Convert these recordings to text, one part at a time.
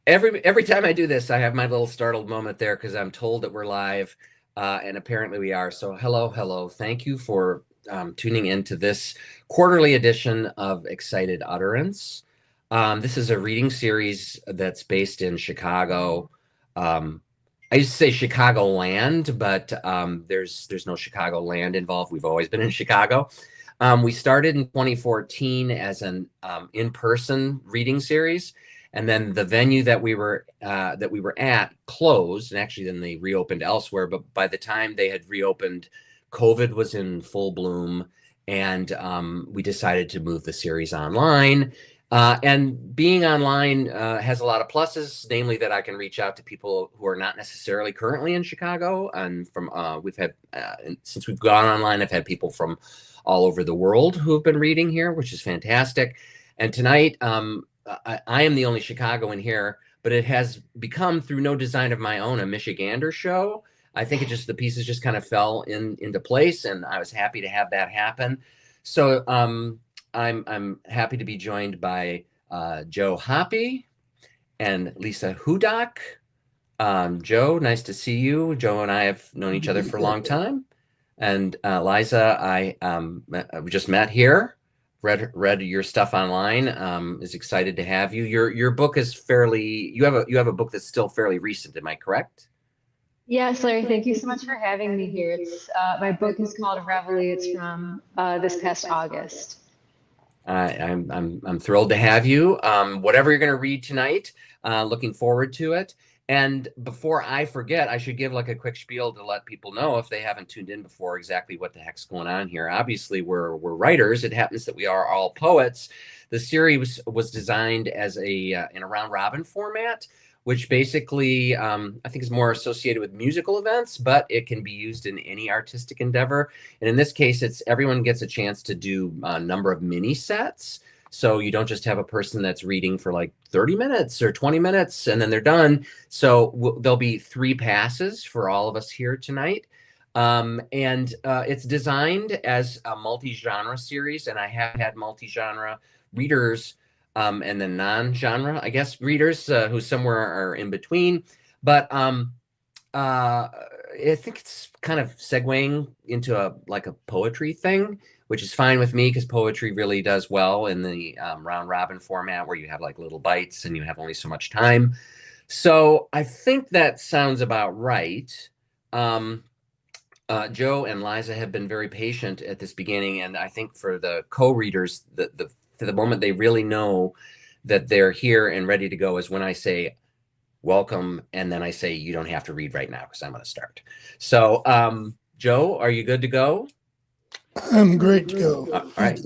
Every time I do this, I have my little startled moment there because I'm told that we're live, and apparently we are. So hello. Thank you for tuning in to this quarterly edition of Excited Utterance. This is a reading series that's based in Chicago. I used to say Chicagoland, but there's no Chicagoland involved. We've always been in Chicago. We started in 2014 as an in-person reading series. And then the venue that we were at closed, and actually then they reopened elsewhere. But by the time they had reopened, COVID was in full bloom, and we decided to move the series online. And being online has a lot of pluses, namely that I can reach out to people who are not necessarily currently in Chicago. And from we've had since we've gone online, I've had people from all over the world who have been reading here, which is fantastic. And tonight, I am the only Chicagoan here, but it has become, through no design of my own, a Michigander show. I think the pieces just kind of fell into place, and I was happy to have that happen. So I'm happy to be joined by Joe Hoppe and Liza Hudock. Joe, nice to see you. Joe and I have known each other for a long time, and Liza, we just met here. Read your stuff online. Is excited to have you. Your book is you have a book that's still fairly recent. Am I correct? Yes, Larry, thank you so much for having me here. It's my book is called Reveille. It's from this past August. I'm thrilled to have you. Whatever you're going to read tonight, looking forward to it. And before I forget, I should give like a quick spiel to let people know, if they haven't tuned in before, exactly what the heck's going on here. Obviously, we're writers. It happens that we are all poets. The series was designed as in a round robin format, which basically I think is more associated with musical events, but it can be used in any artistic endeavor. And in this case, everyone gets a chance to do a number of mini sets. So you don't just have a person that's reading for like 30 minutes or 20 minutes and then they're done. So there'll be 3 passes for all of us here tonight. And it's designed as a multi-genre series, and I have had multi-genre readers and then non-genre, I guess, readers who somewhere are in between. But I think it's kind of segueing into a poetry thing, which is fine with me because poetry really does well in the round robin format where you have like little bites and you have only so much time. So I think that sounds about right. Joe and Liza have been very patient at this beginning, and I think for the co-readers, the moment they really know that they're here and ready to go is when I say welcome, and then I say you don't have to read right now because I'm going to start. So Joe, are you good to go? I'm great to go. All right.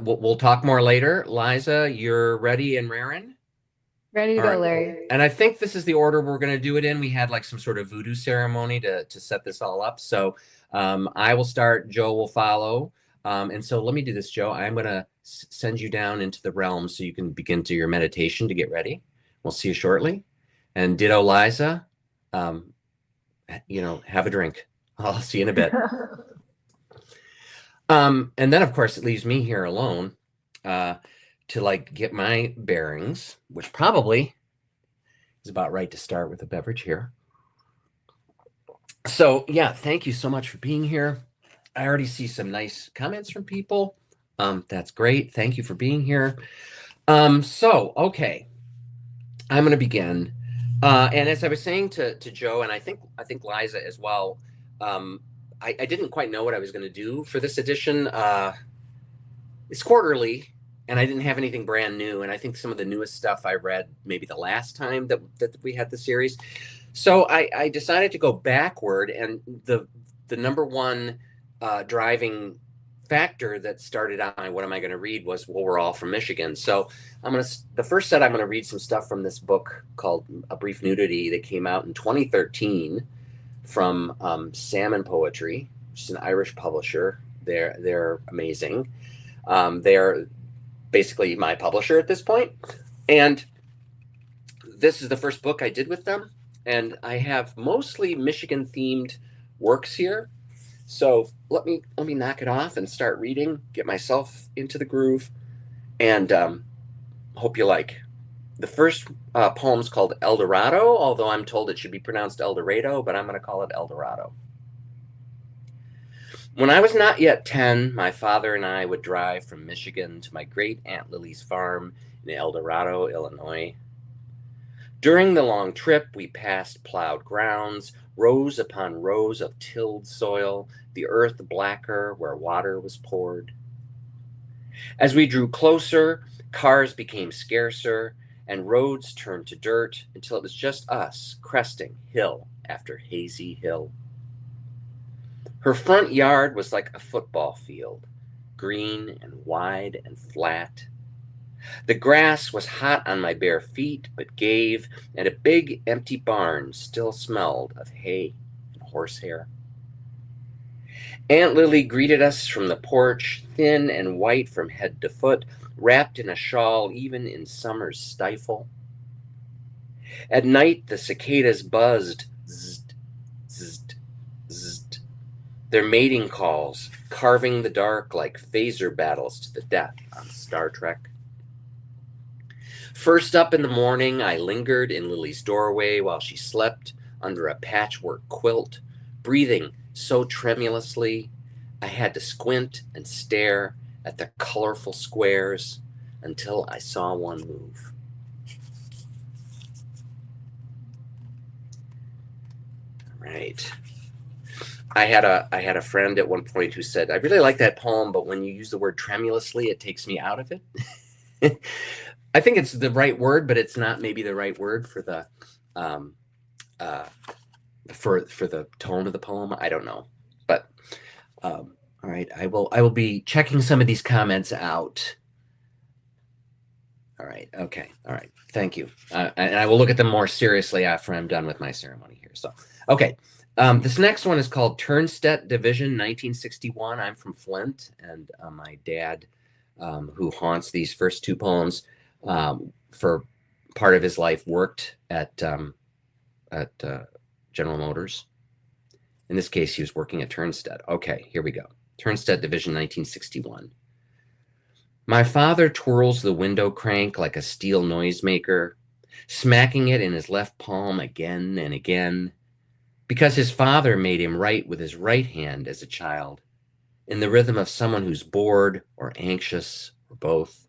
We'll talk more later. Liza, you're ready and raring? Ready to go, Larry. And I think this is the order we're going to do it in. We had like some sort of voodoo ceremony to set this all up. So I will start. Joe will follow. And so let me do this, Joe. I'm going to send you down into the realm so you can begin to your meditation to get ready. We'll see you shortly. And ditto, Liza, have a drink. I'll see you in a bit. And then, of course, it leaves me here alone to get my bearings, which probably is about right to start with a beverage here. So, yeah, thank you so much for being here. I already see some nice comments from people. That's great. Thank you for being here. Okay, I'm going to begin. And as I was saying to Joe, and I think Liza as well, I didn't quite know what I was going to do for this edition. It's quarterly, and I didn't have anything brand new. And I think some of the newest stuff I read maybe the last time that we had the series. So I decided to go backward, and the number one driving factor that started on what am I going to read was, well, we're all from Michigan. So the first set I'm going to read some stuff from this book called A Brief Nudity that came out in 2013 from Salmon Poetry, which is an Irish publisher. They're amazing. They're basically my publisher at this point. And this is the first book I did with them. And I have mostly Michigan themed works here. So let me knock it off and start reading, get myself into the groove, and hope you like. The first poem's called El Dorado, although I'm told it should be pronounced El Dorado, but I'm going to call it El Dorado. When I was not yet 10, my father and I would drive from Michigan to my great Aunt Lily's farm in El Dorado, Illinois. During the long trip, we passed plowed grounds, rows upon rows of tilled soil, the earth blacker where water was poured. As we drew closer, cars became scarcer, and roads turned to dirt until it was just us cresting hill after hazy hill. Her front yard was like a football field, green and wide and flat. The grass was hot on my bare feet, but gave, and a big empty barn still smelled of hay and horsehair. Aunt Lily greeted us from the porch, thin and white from head to foot, wrapped in a shawl even in summer's stifle. At night, the cicadas buzzed, zzzt, zzzt, zzzt, their mating calls, carving the dark like phaser battles to the death on Star Trek. First up in the morning, I lingered in Lily's doorway while she slept under a patchwork quilt, breathing so tremulously I had to squint and stare at the colorful squares until I saw one move. Right. I had a friend at one point who said, I really like that poem, but when you use the word tremulously, it takes me out of it. I think it's the right word, but it's not maybe the right word for the for the tone of the poem. I don't know, but all right. I will be checking some of these comments out. All right. Okay. All right. Thank you. And I will look at them more seriously after I'm done with my ceremony here. So, okay. This next one is called Turnstedt Division, 1961. I'm from Flint, and my dad, who haunts these first two poems, for part of his life worked at General Motors. In this case, he was working at Turnstedt. Okay, here we go. Turnstedt Division, 1961. My father twirls the window crank like a steel noisemaker, smacking it in his left palm again and again, because his father made him write with his right hand as a child, in the rhythm of someone who's bored or anxious or both.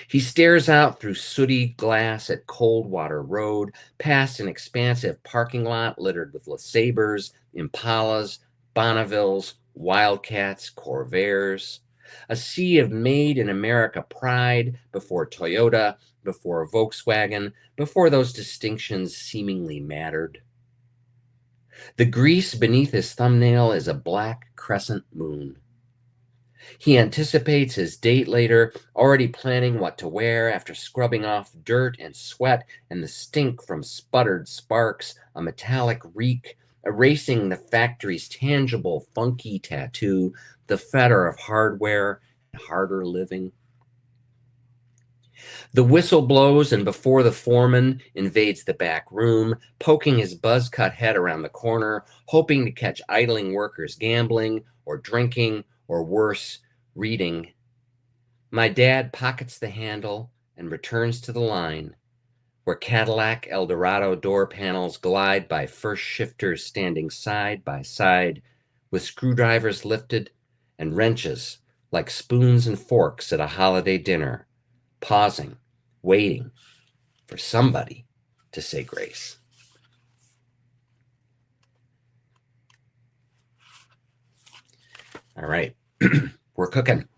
He stares out through sooty glass at Coldwater Road, past an expansive parking lot littered with LeSabres, Impalas, Bonnevilles, Wildcats, Corvairs, a sea of made in America pride before Toyota, before Volkswagen, before those distinctions seemingly mattered. The grease beneath his thumbnail is a black crescent moon. He anticipates his date later, already planning what to wear after scrubbing off dirt and sweat and the stink from sputtered sparks, a metallic reek, erasing the factory's tangible, funky tattoo, the fetter of hardware and harder living. The whistle blows, and before the foreman invades the back room, poking his buzz-cut head around the corner, hoping to catch idling workers gambling or drinking or worse, reading. My dad pockets the handle and returns to the line, where Cadillac Eldorado door panels glide by first shifters standing side by side, with screwdrivers lifted and wrenches like spoons and forks at a holiday dinner, pausing, waiting for somebody to say grace. All right, we're cooking.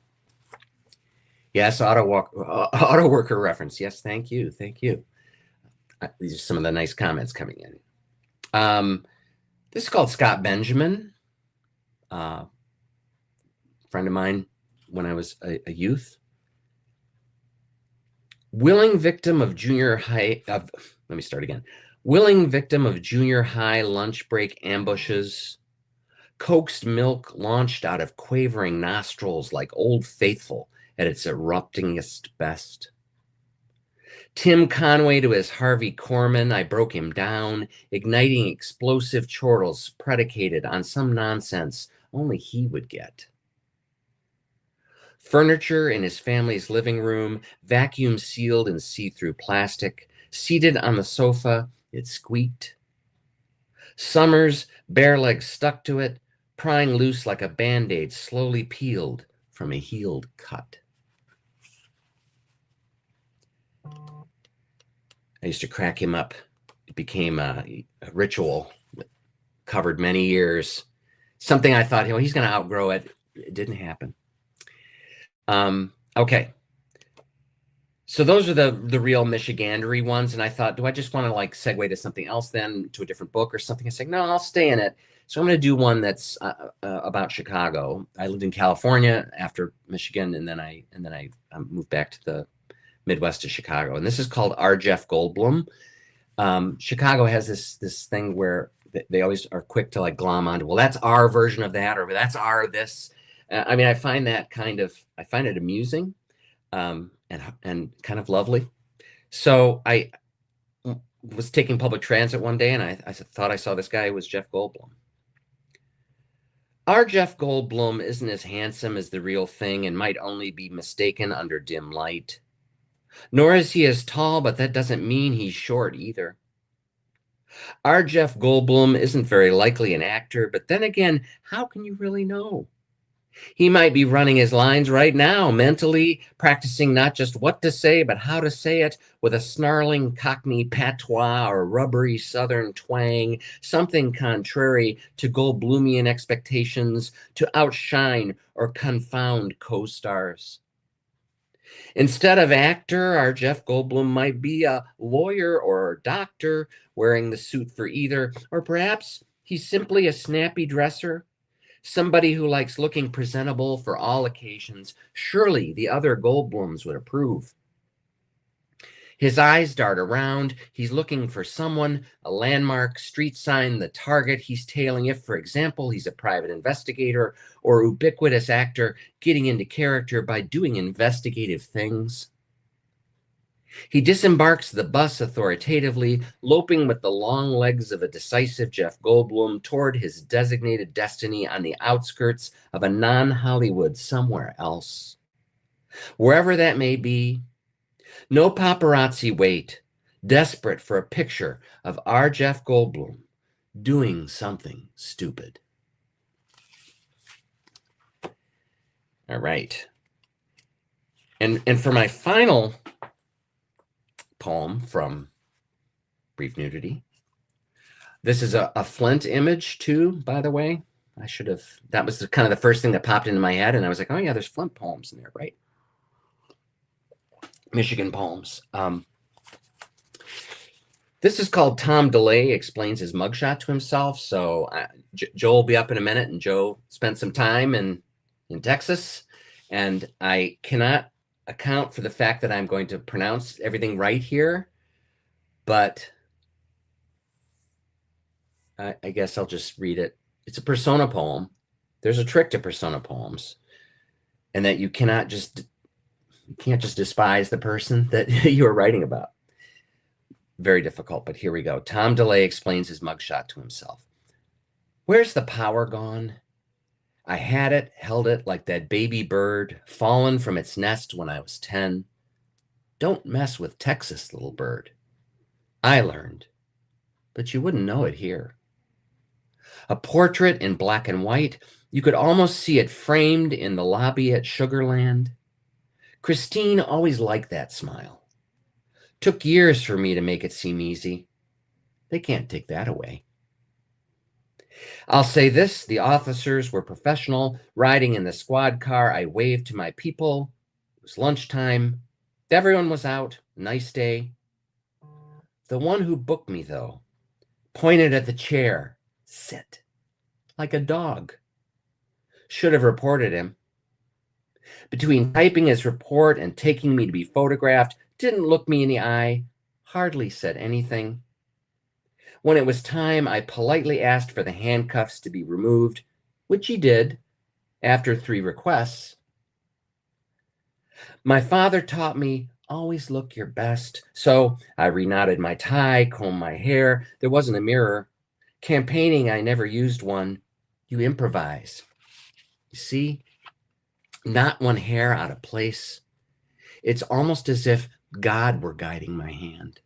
Yes, auto worker reference. Yes, thank you, thank you. These are some of the nice comments coming in. This is called Scott Benjamin, friend of mine when I was a youth. Willing victim of junior high, willing victim of junior high lunch break ambushes, coaxed milk launched out of quavering nostrils like Old Faithful at its eruptingest best. Tim Conway to his Harvey Korman, I broke him down, igniting explosive chortles predicated on some nonsense only he would get. Furniture in his family's living room, vacuum sealed in see-through plastic. Seated on the sofa, it squeaked. Summer's bare legs stuck to it, prying loose like a Band-Aid slowly peeled from a healed cut. I used to crack him up. It became a ritual that covered many years. Something I thought, he's going to outgrow it. It didn't happen. Okay. So those are the real Michiganery ones. And I thought, do I just want to like segue to something else then, to a different book or something? I said, no, I'll stay in it. So I'm going to do one that's about Chicago. I lived in California after Michigan, and then I moved back to the Midwest to Chicago. And this is called R. Jeff Goldblum. Chicago has this thing where they always are quick to like glom onto, well, that's our version of that, or that's our this. I mean, I find it amusing and kind of lovely. So I was taking public transit one day, and I thought I saw this guy who was Jeff Goldblum. Our Jeff Goldblum isn't as handsome as the real thing and might only be mistaken under dim light. Nor is he as tall, but that doesn't mean he's short either. Our Jeff Goldblum isn't very likely an actor, but then again, how can you really know? He might be running his lines right now, mentally practicing not just what to say, but how to say it with a snarling Cockney patois or rubbery Southern twang, something contrary to Goldblumian expectations to outshine or confound co-stars. Instead of actor, our Jeff Goldblum might be a lawyer or a doctor wearing the suit for either, or perhaps he's simply a snappy dresser, somebody who likes looking presentable for all occasions. Surely the other Goldblums would approve. His eyes dart around. He's looking for someone, a landmark, street sign, the target he's tailing if, for example, he's a private investigator or ubiquitous actor getting into character by doing investigative things. He disembarks the bus authoritatively, loping with the long legs of a decisive Jeff Goldblum toward his designated destiny on the outskirts of a non-Hollywood somewhere else. Wherever that may be, no paparazzi wait, desperate for a picture of our Jeff Goldblum doing something stupid. All right. And for my final poem from Brief Nudity, this is a Flint image too, by the way. That was kind of the first thing that popped into my head, and I was like, oh yeah, there's Flint poems in there, right? Michigan poems. This is called Tom DeLay Explains His Mugshot to Himself. So Joe will be up in a minute, and Joe spent some time in Texas, and I cannot account for the fact that I'm going to pronounce everything right here, but I guess I'll just read it. It's a persona poem. There's a trick to persona poems, and that you can't just despise the person that you are writing about. Very difficult, but here we go. Tom DeLay explains his mugshot to himself. Where's the power gone? I had it, held it like that baby bird, fallen from its nest when I was 10. Don't mess with Texas, little bird. I learned, but you wouldn't know it here. A portrait in black and white, you could almost see it framed in the lobby at Sugarland. Christine always liked that smile. Took years for me to make it seem easy. They can't take that away. I'll say this, the officers were professional. Riding in the squad car, I waved to my people. It was lunchtime. Everyone was out. Nice day. The one who booked me, though, pointed at the chair. Sit. Like a dog. Should have reported him. Between typing his report and taking me to be photographed, didn't look me in the eye, hardly said anything. When it was time, I politely asked for the handcuffs to be removed, which he did after 3 requests. My father taught me, always look your best. So I reknotted my tie, combed my hair. There wasn't a mirror. Campaigning, I never used one. You improvise. You see? not one hair out of place. It's almost as if God were guiding my hand.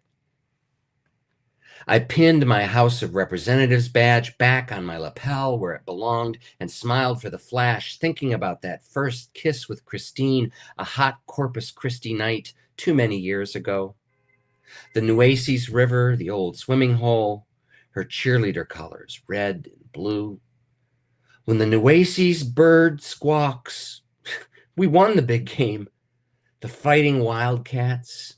I pinned my House of Representatives badge back on my lapel where it belonged and smiled for the flash, thinking about that first kiss with Christine, a hot Corpus Christi night too many years ago. The Nueces River, the old swimming hole, her cheerleader colors, red and blue. When the Nueces bird squawks, we won the big game. The Fighting Wildcats.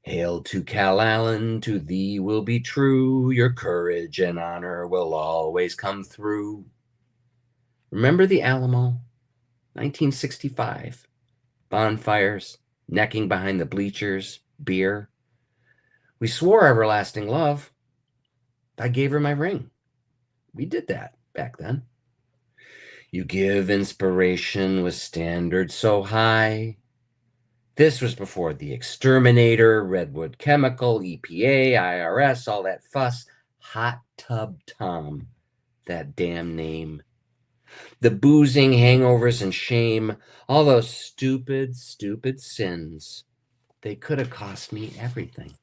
Hail to Cal Allen, to thee will be true. Your courage and honor will always come through. Remember the Alamo, 1965. Bonfires, necking behind the bleachers, beer. We swore everlasting love. I gave her my ring. We did that back then. You give inspiration with standards so high. This was before the exterminator, Redwood Chemical, EPA, IRS, all that fuss. Hot Tub Tom, that damn name. The boozing, hangovers, and shame, all those stupid, stupid sins. They could have cost me everything.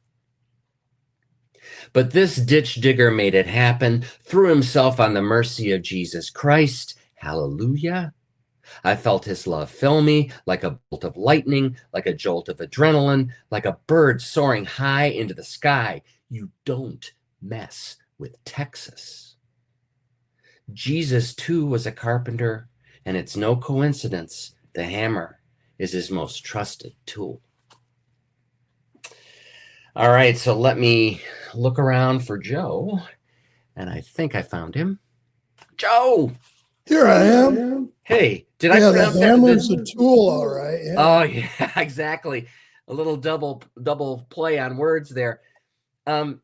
But this ditch digger made it happen, threw himself on the mercy of Jesus Christ. Hallelujah. I felt his love fill me like a bolt of lightning, like a jolt of adrenaline, like a bird soaring high into the sky. You don't mess with Texas. Jesus, too, was a carpenter, and it's no coincidence the hammer is his most trusted tool. All right, so let me look around for Joe, and I think I found him. Joe! Here I am. Hey, did I Yeah, the pronounce that? hammer's a tool, all right. Yeah. Oh, yeah, exactly. A little double play on words there.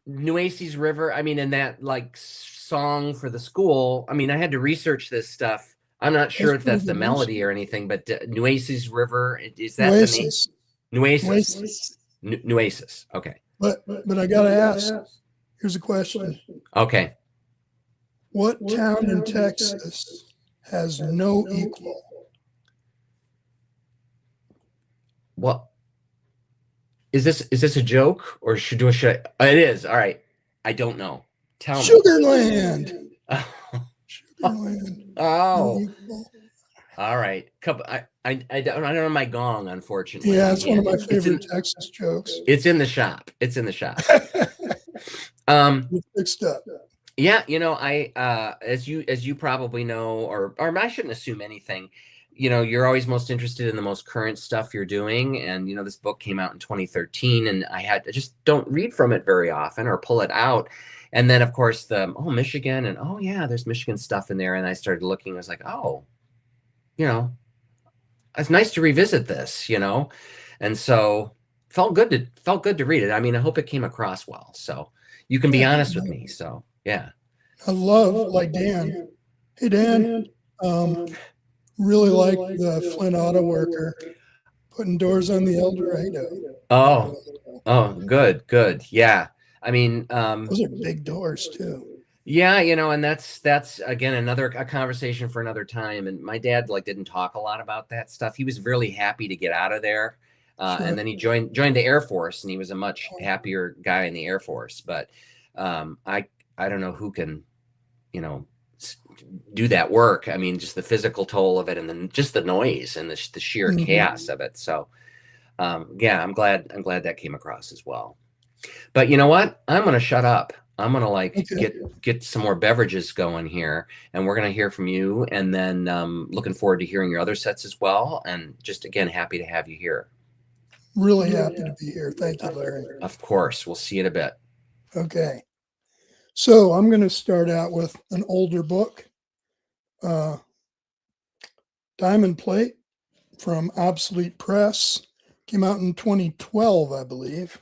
Nueces River, I mean, in that like song for the school, I mean, I had to research this stuff. I'm not sure if that's the melody or anything, but Nueces River, is that the name? Nueces. Nueces. Okay. But I gotta ask. Here's a question. Okay. What town in Texas has no equal? What is this a joke or should it is? All right. I don't know. Tell me. Sugarland. Sugarland. Oh. No equal. All right. I don't know my gong, unfortunately. Yeah, it's one of my favorite Texas jokes. It's in the shop. It's in the shop. Fixed up. Yeah, you know, I as you probably know, or I shouldn't assume anything. You know, you're always most interested in the most current stuff you're doing, and you know, this book came out in 2013, and I just don't read from it very often or pull it out. And then, of course, Michigan, and oh yeah, there's Michigan stuff in there, and I started looking. I was like, oh, you know, it's nice to revisit this, you know, and so felt good to read it. I mean, I hope it came across well, so you can be honest with me. So yeah, I love like Dan. Hey Dan, really like the Flint Auto Worker putting doors on the El Dorado. Oh, good, yeah. I mean, those are big doors too. Yeah, you know, and that's again a conversation for another time. And my dad didn't talk a lot about that stuff. He was really happy to get out of there, sure. And then he joined the Air Force, and he was a much happier guy in the Air Force. But I don't know who can, you know, do that work. I mean, just the physical toll of it, and then just the noise and the sheer chaos of it. So yeah, I'm glad that came across as well. But you know what? I'm going to shut up. I'm going to get some more beverages going here, and we're going to hear from you. And then looking forward to hearing your other sets as well. And just, again, happy to have you here. Really happy to be here. Thank you, Larry. Of course. We'll see you in a bit. Okay. So I'm going to start out with an older book, Diamond Plate from Obsolete Press. Came out in 2012, I believe.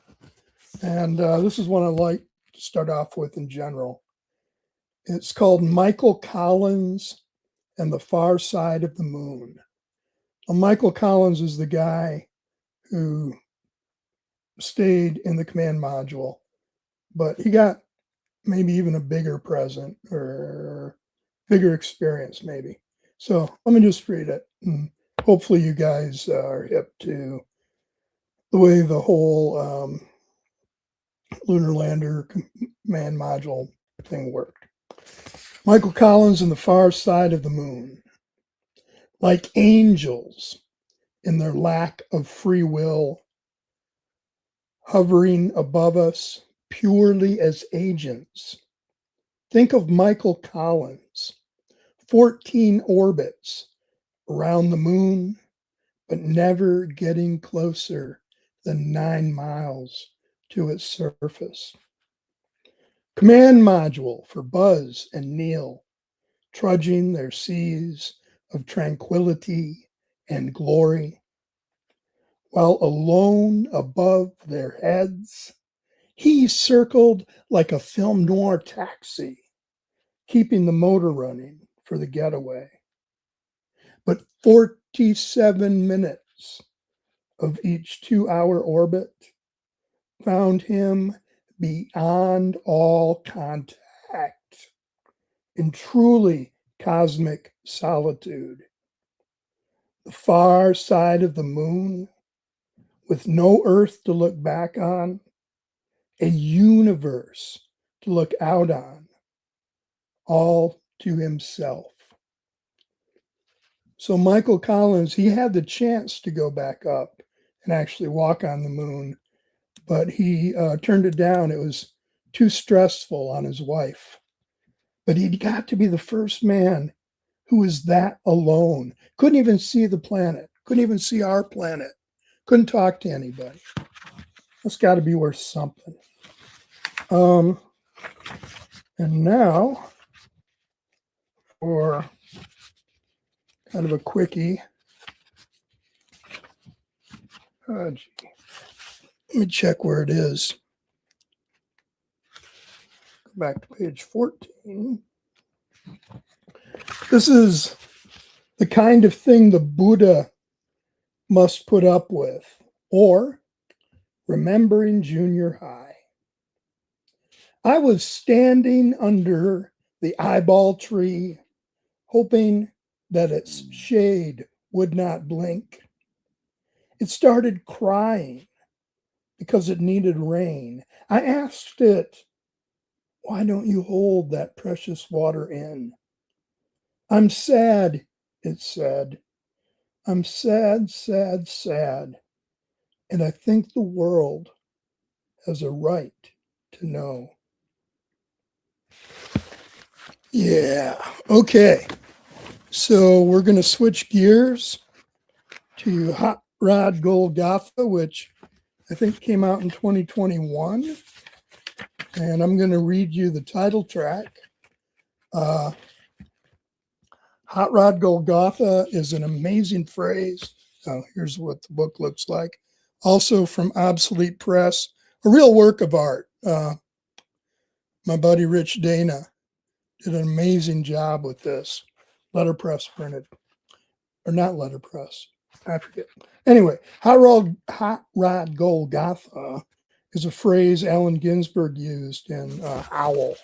And this is one I like to start off with in general. It's called Michael Collins and the Far Side of the Moon. Well, Michael Collins is the guy who stayed in the command module, but he got maybe even a bigger present or bigger experience maybe. So let me just read it and hopefully you guys are hip to the way the whole lunar lander command module thing worked. Michael Collins and the Far Side of the Moon. Like angels in their lack of free will, hovering above us purely as agents. Think of Michael Collins, 14 orbits around the moon, but never getting closer than 9 miles to its surface. Command module for Buzz and Neil, trudging their seas of tranquility and glory, while alone above their heads, he circled like a film noir taxi, keeping the motor running for the getaway. But 47 minutes of each 2-hour orbit found him beyond all contact in truly cosmic solitude. The far side of the moon, with no Earth to look back on, a universe to look out on, all to himself. So Michael Collins, he had the chance to go back up and actually walk on the moon, but he turned it down. It was too stressful on his wife. But he got to be the first man who was that alone. Couldn't even see the planet, couldn't even see our planet, couldn't talk to anybody. That's got to be worth something. And now for kind of a quickie. Let me check where it is. Go back to page 14. This is the kind of thing the Buddha must put up with, or remembering junior high. I was standing under the eyeball tree, hoping that its shade would not blink. It started crying because it needed rain. I asked it, "Why don't you hold that precious water in?" "I'm sad," it said. "I'm sad, sad, sad. And I think the world has a right to know." Yeah, okay. So we're going to switch gears to Hot Rod Golgotha, which I think came out in 2021. And I'm going to read you the title track. Hot Rod Golgotha is an amazing phrase. Here's what the book looks like. Also from Obsolete Press, a real work of art. My buddy Rich Dana did an amazing job with this. Letterpress printed. Or not letterpress. I forget. Anyway, Hot Rod Golgotha is a phrase Allen Ginsberg used in Howl.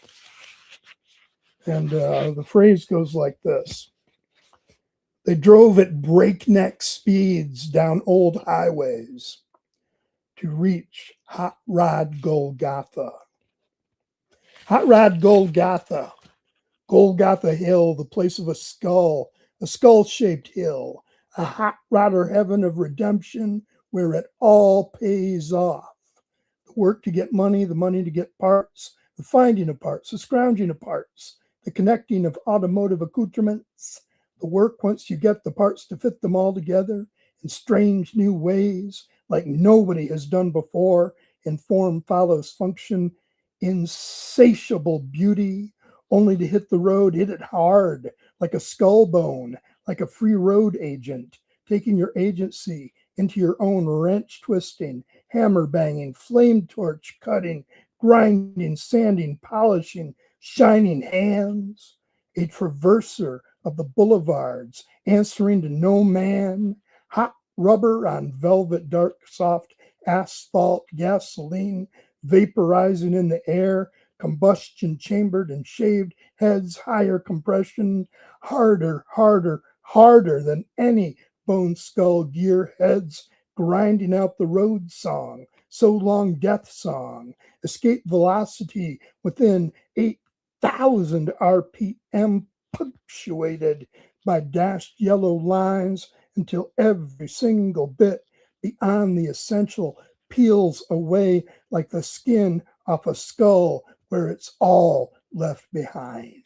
And the phrase goes like this. They drove at breakneck speeds down old highways to reach Hot Rod Golgotha. Hot Rod Golgotha, Golgotha Hill, the place of a skull-shaped hill, a hot rodder heaven of redemption where it all pays off. The work to get money, the money to get parts, the finding of parts, the scrounging of parts, the connecting of automotive accoutrements, the work once you get the parts to fit them all together in strange new ways like nobody has done before, in form follows function, insatiable beauty, only to hit the road, hit it hard, like a skull bone, like a free road agent, taking your agency into your own wrench twisting, hammer banging, flame torch cutting, grinding, sanding, polishing, shining hands, a traverser of the boulevards, answering to no man, hot rubber on velvet, dark, soft asphalt, gasoline, vaporizing in the air, combustion chambered and shaved heads, higher compression, harder, harder, harder than any backbone skull gear heads grinding out the road song, so long death song, escape velocity within 8,000 RPM, punctuated by dashed yellow lines until every single bit beyond the essential peels away like the skin off a skull where it's all left behind.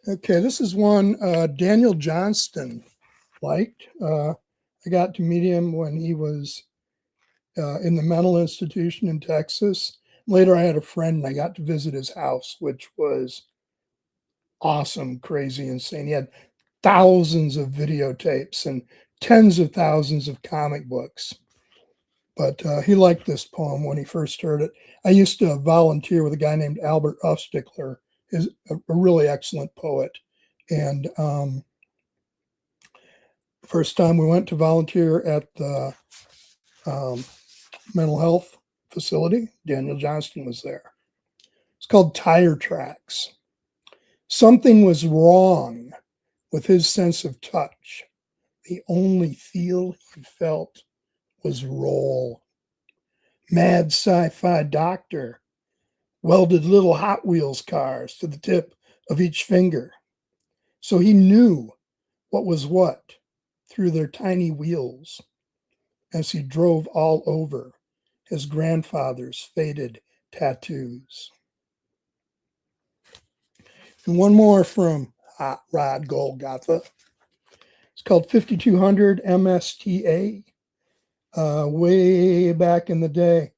Okay, this is one Daniel Johnston liked. I got to meet him when he was in the mental institution in Texas. Later, I had a friend and I got to visit his house, which was awesome, crazy, insane. He had thousands of videotapes and tens of thousands of comic books. But he liked this poem when he first heard it. I used to volunteer with a guy named Albert Ufstickler, is a really excellent poet. And first time we went to volunteer at the mental health facility, Daniel Johnston was there. It's called Tire Tracks. Something was wrong with his sense of touch. The only feel he felt was roll. Mad sci-fi doctor welded little Hot Wheels cars to the tip of each finger. So he knew what was what through their tiny wheels as he drove all over his grandfather's faded tattoos. And one more from Hot Rod Golgotha. It's called 5200 MSTA. Way back in the day,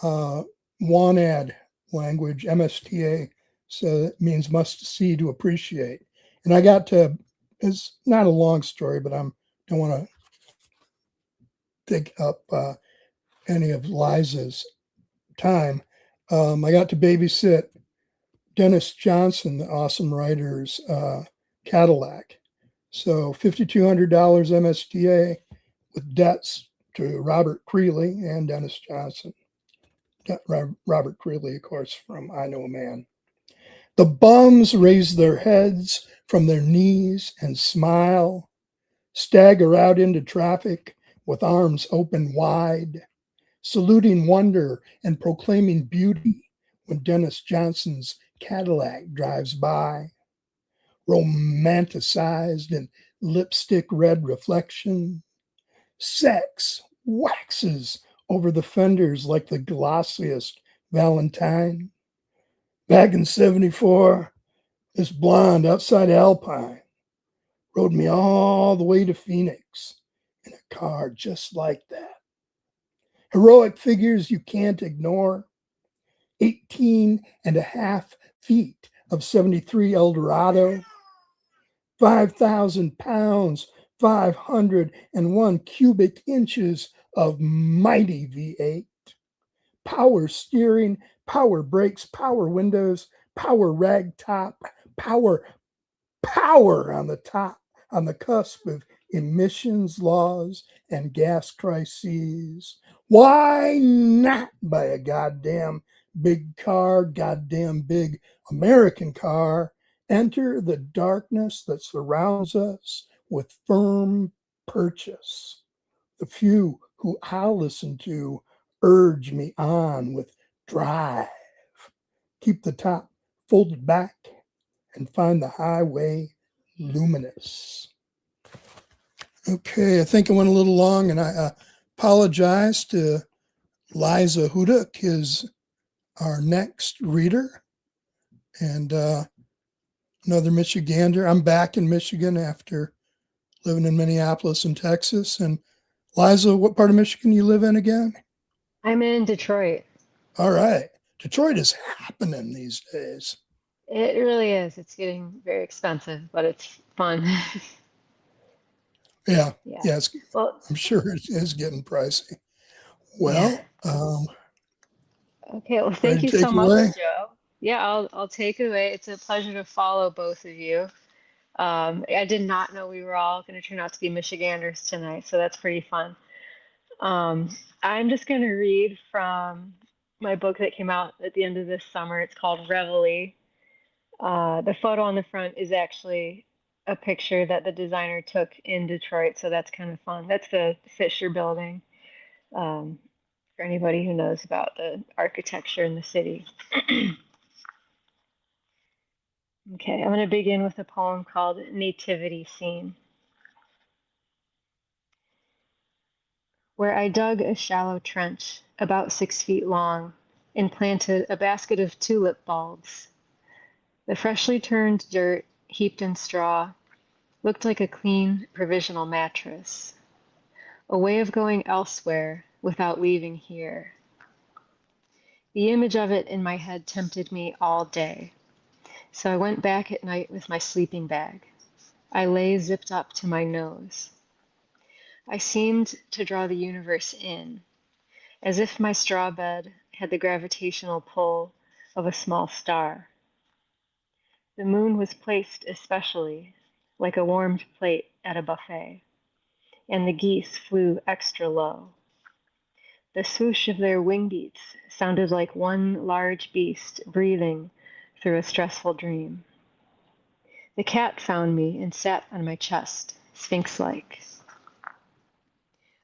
WANAD language, MSTA, so it means must see to appreciate. And I got to, it's not a long story, but don't want to take up any of Liza's time. I got to babysit Dennis Johnson, the awesome writer's Cadillac. So $5,200 MSTA with debts to Robert Creeley and Dennis Johnson. Robert Creeley, of course, from I Know a Man. The bums raise their heads from their knees and smile, stagger out into traffic with arms open wide, saluting wonder and proclaiming beauty when Dennis Johnson's Cadillac drives by, romanticized in lipstick red reflection. Sex waxes over the fenders like the glossiest Valentine. Back in 74, this blonde outside Alpine rode me all the way to Phoenix in a car just like that. Heroic figures you can't ignore. 18 and a half feet of 73 Eldorado. 5,000 pounds, 501 cubic inches of mighty V8. Power steering, power brakes, power windows, power rag top, power on the top, on the cusp of emissions laws and gas crises. Why not buy a goddamn big car, goddamn big American car? Enter the darkness that surrounds us with firm purchase. The few who I'll listen to urge me on with drive. Keep the top folded back and find the highway luminous. Okay, I think I went a little long, and I apologize to Liza Hudock, our next reader, and another Michigander. I'm back in Michigan after living in Minneapolis and Texas. And Liza, what part of Michigan you live in again? I'm in Detroit. All right. Detroit is happening these days. It really is. It's getting very expensive, but it's fun. Yeah. Yeah. Yeah. Well, I'm sure it is getting pricey. Well, okay. Well, ready thank to you take so it much, away? Joe. Yeah, I'll take it away. It's a pleasure to follow both of you. I did not know we were all going to turn out to be Michiganders tonight, so that's pretty fun. I'm just going to read from my book that came out at the end of this summer. It's called Reveille. The photo on the front is actually a picture that the designer took in Detroit, so that's kind of fun. That's the Fisher Building, for anybody who knows about the architecture in the city. Okay, I'm going to begin with a poem called Nativity Scene. Where I dug a shallow trench about 6 feet long and planted a basket of tulip bulbs. The freshly turned dirt, heaped in straw, looked like a clean provisional mattress, a way of going elsewhere without leaving here. The image of it in my head tempted me all day, so I went back at night with my sleeping bag. I lay zipped up to my nose. I seemed to draw the universe in, as if my straw bed had the gravitational pull of a small star. The moon was placed especially, like a warmed plate at a buffet, and the geese flew extra low. The swoosh of their wing beats sounded like one large beast breathing through a stressful dream. The cat found me and sat on my chest, sphinx-like.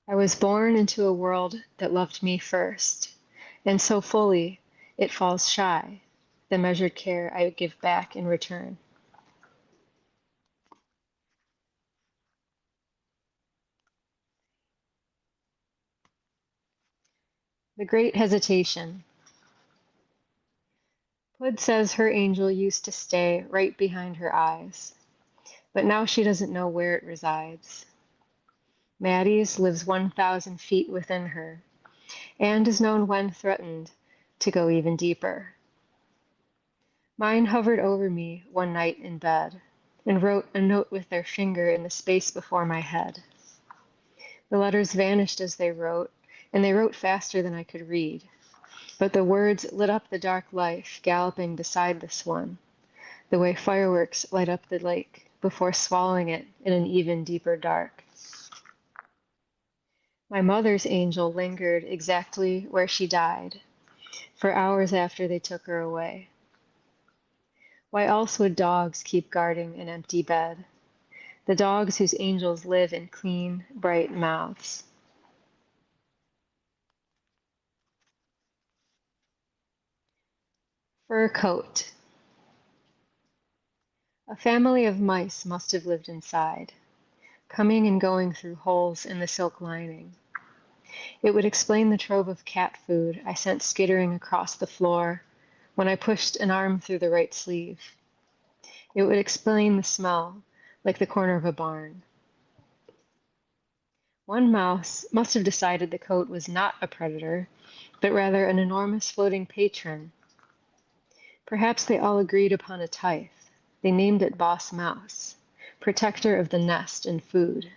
I was born into a world that loved me first, and so fully it falls shy, the measured care I give back in return. The Great Hesitation. Hood says her angel used to stay right behind her eyes, but now she doesn't know where it resides. Maddie's lives 1,000 feet within her, and is known when threatened to go even deeper. Mine hovered over me one night in bed and wrote a note with their finger in the space before my head. The letters vanished as they wrote, and they wrote faster than I could read. But the words lit up the dark life galloping beside this one, the way fireworks light up the lake before swallowing it in an even deeper dark. My mother's angel lingered exactly where she died, for hours after they took her away. Why else would dogs keep guarding an empty bed? The dogs whose angels live in clean, bright mouths. Fur coat. A family of mice must have lived inside, coming and going through holes in the silk lining. It would explain the trove of cat food I sent skittering across the floor when I pushed an arm through the right sleeve. It would explain the smell, like the corner of a barn. One mouse must have decided the coat was not a predator, but rather an enormous floating patron. Perhaps they all agreed upon a tithe. They named it Boss Mouse, protector of the nest and food.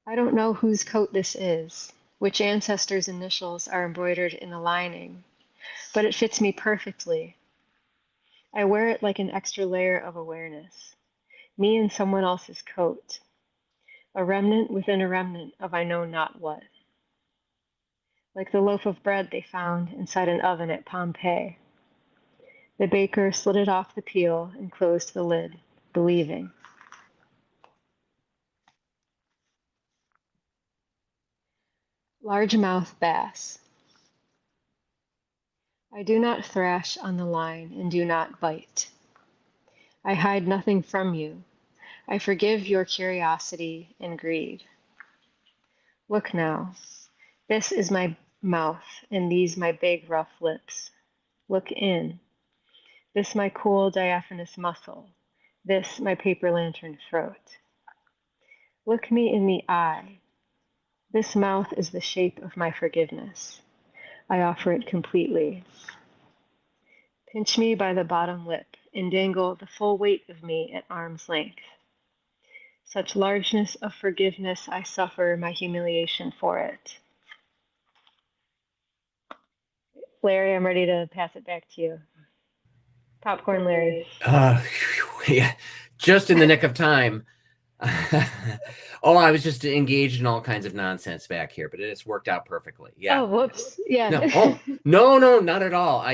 I don't know whose coat this is, which ancestor's initials are embroidered in the lining, but it fits me perfectly. I wear it like an extra layer of awareness, me in someone else's coat, a remnant within a remnant of I know not what. Like the loaf of bread they found inside an oven at Pompeii. The baker slid it off the peel and closed the lid, believing. Largemouth bass. I do not thrash on the line and do not bite. I hide nothing from you. I forgive your curiosity and greed. Look now. This is my mouth and these my big rough lips. Look in. This my cool diaphanous muscle. This my paper lantern throat. Look me in the eye. This mouth is the shape of my forgiveness. I offer it completely. Pinch me by the bottom lip and dangle the full weight of me at arm's length. Such largeness of forgiveness I suffer my humiliation for it. Larry, I'm ready to pass it back to you. Popcorn Larry. Yeah, just in the nick of time. Oh, I was just engaged in all kinds of nonsense back here, but it's worked out perfectly. Yeah. Oh, whoops. Yeah. No, oh, no, not at all.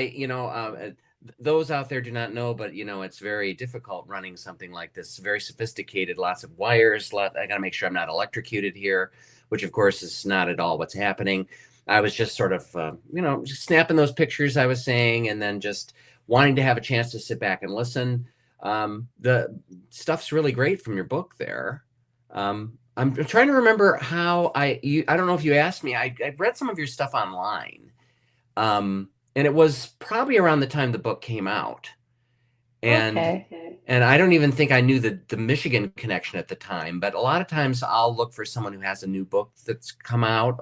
those out there do not know, but it's very difficult running something like this. Very sophisticated, lots of wires. I got to make sure I'm not electrocuted here, which of course is not at all what's happening. I was just sort of, just snapping those pictures I was saying, and then just wanting to have a chance to sit back and listen. The stuff's really great from your book there. I'm trying to remember how I don't know if you asked me. I read some of your stuff online. And it was probably around the time the book came out. And Okay. and I don't even think I knew the Michigan connection at the time, but a lot of times I'll look for someone who has a new book that's come out,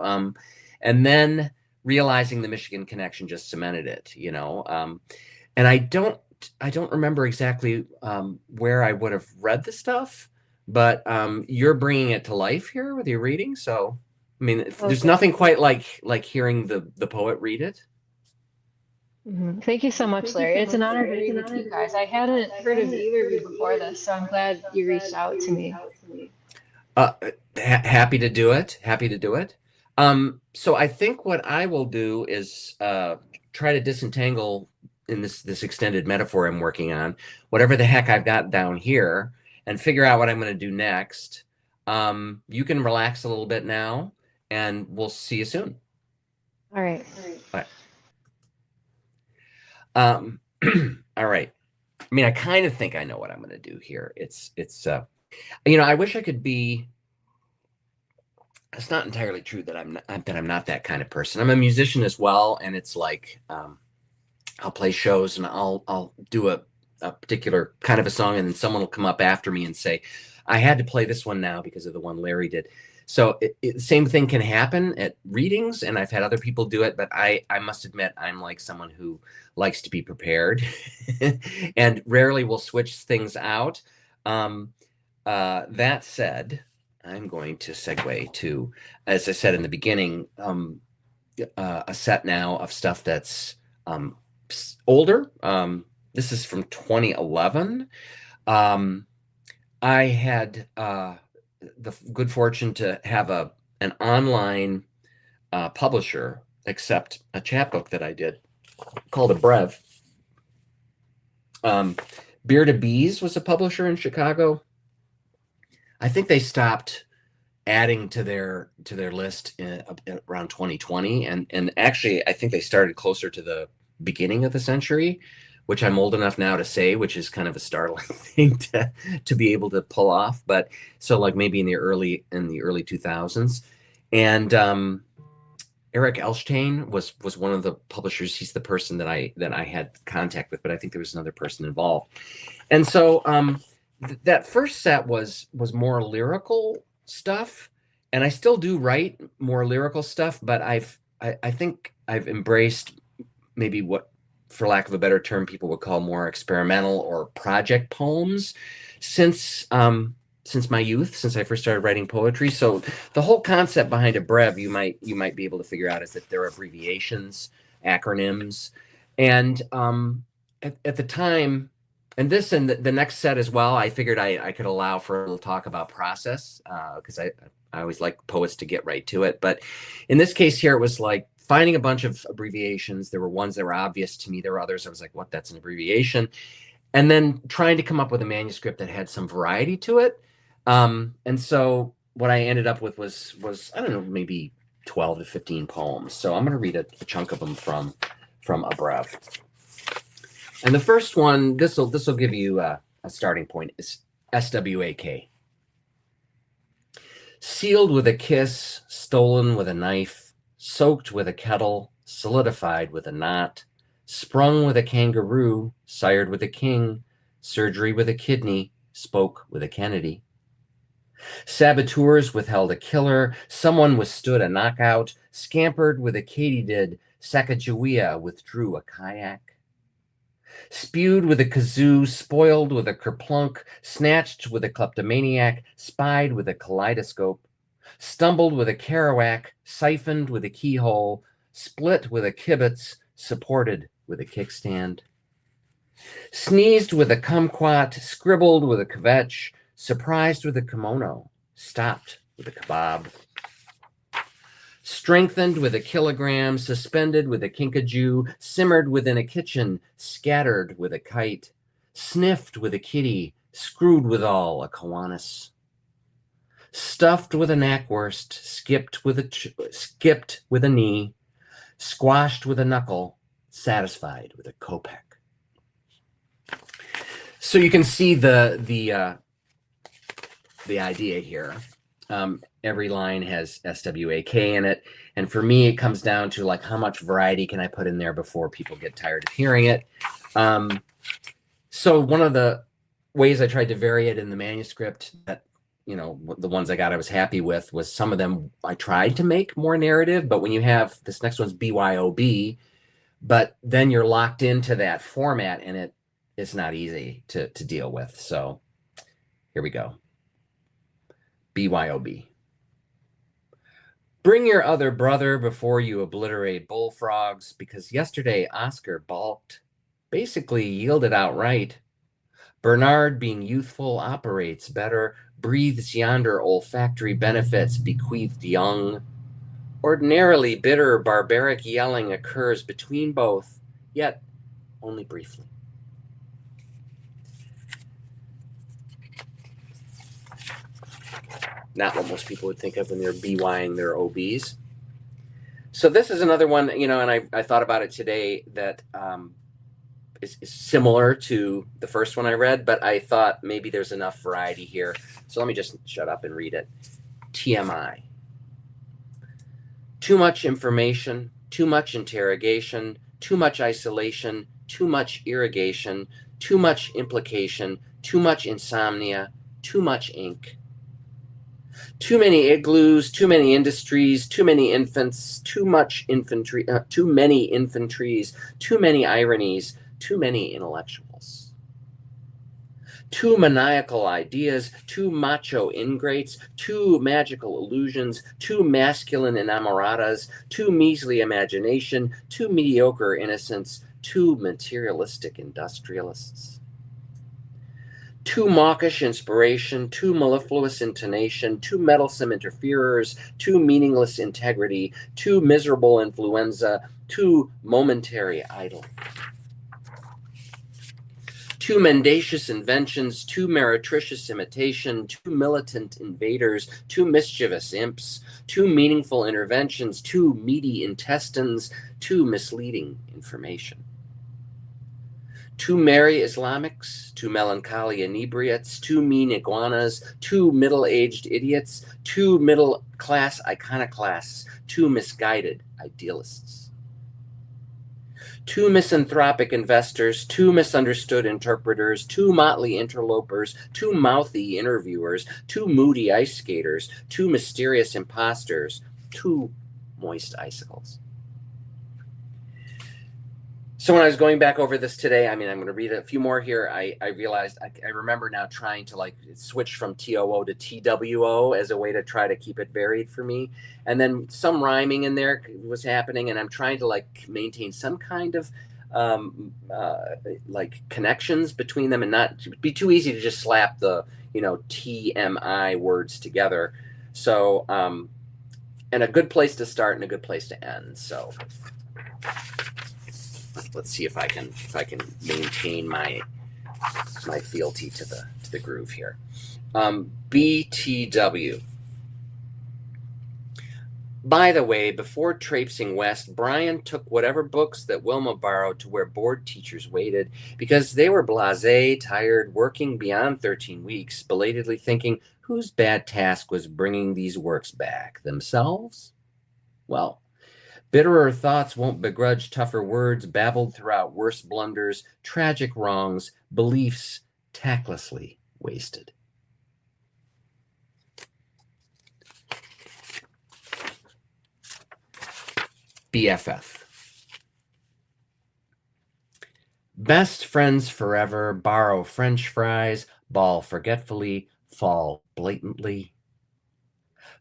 and then realizing the Michigan connection just cemented it, and I don't remember exactly where I would have read the stuff, but you're bringing it to life here with your reading. So, I mean, there's Okay. nothing quite like hearing the poet read it. Thank you so much, Larry. It's an honor to read with you guys. I hadn't heard of either of you before this, so I'm glad you reached out to me. Happy to do it. Happy to do it. So I think what I will do is try to disentangle in this extended metaphor I'm working on, whatever the heck I've got down here, and figure out what I'm going to do next. You can relax a little bit now, and we'll see you soon. All right. Bye. All right. I mean, I kind of think I know what I'm going to do here. It's I wish I could be. It's not entirely true that I'm not that kind of person. I'm a musician as well, and it's like I'll play shows and I'll do a particular kind of a song, and then someone will come up after me and say, I had to play this one now because of the one Larry did. So same thing can happen at readings, and I've had other people do it, but I must admit I'm like someone who likes to be prepared and rarely will switch things out. That said, I'm going to segue to, as I said in the beginning, a set now of stuff that's older. This is from 2011. I had the good fortune to have an online publisher accept a chapbook that I did called a brev. Beer to Bees was a publisher in Chicago. I think they stopped adding to their list around 2020, and actually I think they started closer to the beginning of the century, which I'm old enough now to say, which is kind of a startling thing to be able to pull off. But so like maybe in the early 2000s, and Eric Elstein was one of the publishers. He's the person that I had contact with, but I think there was another person involved. And so that first set was more lyrical stuff, and I still do write more lyrical stuff, but I think I've embraced maybe what, for lack of a better term, people would call more experimental or project poems since my youth, since I first started writing poetry. So the whole concept behind a brev, you might be able to figure out, is that there are abbreviations, acronyms, and at the time, and this and the next set as well, I figured I could allow for a little talk about process, because I always like poets to get right to it. But in this case here, it was like finding a bunch of abbreviations. There were ones that were obvious to me. There were others I was like, what, that's an abbreviation? And then trying to come up with a manuscript that had some variety to it. And so what I ended up with was I don't know, maybe 12 to 15 poems. So I'm going to read a chunk of them from a brev. And the first one, this will give you a starting point, is SWAK. Sealed with a kiss, stolen with a knife, soaked with a kettle, solidified with a knot, sprung with a kangaroo, sired with a king, surgery with a kidney, spoke with a Kennedy. Saboteurs withheld a killer, someone withstood a knockout, scampered with a katydid, Sacagawea withdrew a kayak. Spewed with a kazoo, spoiled with a kerplunk, snatched with a kleptomaniac, spied with a kaleidoscope, stumbled with a Kerouac, siphoned with a keyhole, split with a kibitz, supported with a kickstand. Sneezed with a kumquat, scribbled with a kvetch, surprised with a kimono, stopped with a kebab. Strengthened with a kilogram, suspended with a kinkajou, simmered within a kitchen, scattered with a kite, sniffed with a kitty, screwed withal a Kiwanis. Stuffed with a knackwurst, skipped with a knee, squashed with a knuckle, satisfied with a kopeck. So you can see the idea here. Every line has SWAK in it, and for me, it comes down to like how much variety can I put in there before people get tired of hearing it. So one of the ways I tried to vary it in the manuscript that, you know, the ones I got I was happy with was some of them I tried to make more narrative, but when you have this next one's BYOB, but then you're locked into that format and it's not easy to deal with. So here we go. BYOB. Bring your other brother before you obliterate bullfrogs, because yesterday Oscar balked, basically yielded outright. Bernard, being youthful, operates better, breathes yonder olfactory benefits bequeathed young. Ordinarily bitter, barbaric yelling occurs between both, yet only briefly. Not what most people would think of when they're BYing their OBs. So this is another one, you know, and I thought about it today that is similar to the first one I read, but I thought maybe there's enough variety here. So let me just shut up and read it. TMI. Too much information, too much interrogation, too much isolation, too much irrigation, too much implication, too much insomnia, too much ink. Too many igloos, too many industries, too many infants, too much infantry, too many infantries, too many ironies, too many intellectuals. Too maniacal ideas, too macho ingrates, too magical illusions, too masculine enamoradas, too measly imagination, too mediocre innocence, too materialistic industrialists. Too mawkish inspiration, too mellifluous intonation, too meddlesome interferers, too meaningless integrity, too miserable influenza, too momentary idle. Too mendacious inventions, too meretricious imitation, too militant invaders, too mischievous imps, too meaningful interventions, too meaty intestines, too misleading information. Too merry Islamics, too melancholy inebriates, too mean iguanas, too middle-aged idiots, too middle-class iconoclasts, too misguided idealists. Too misanthropic investors, too misunderstood interpreters, too motley interlopers, too mouthy interviewers, too moody ice skaters, too mysterious imposters, too moist icicles. So when I was going back over this today, I mean, I'm going to read a few more here. I realized I remember now trying to like switch from TOO to TWO as a way to try to keep it varied for me. And then some rhyming in there was happening, and I'm trying to like maintain some kind of like connections between them and not be too easy to just slap the, you know, TMI words together. So, and a good place to start and a good place to end. So let's see if I can maintain my fealty to the groove here. BTW. By the way, before traipsing west, Brian took whatever books that Wilma borrowed to where board teachers waited, because they were blasé, tired, working beyond 13 weeks, belatedly thinking whose bad task was bringing these works back, themselves? Well, bitterer thoughts won't begrudge tougher words babbled throughout worse blunders, tragic wrongs, beliefs tactlessly wasted. BFF. Best friends forever, borrow French fries, bawl forgetfully, fall blatantly.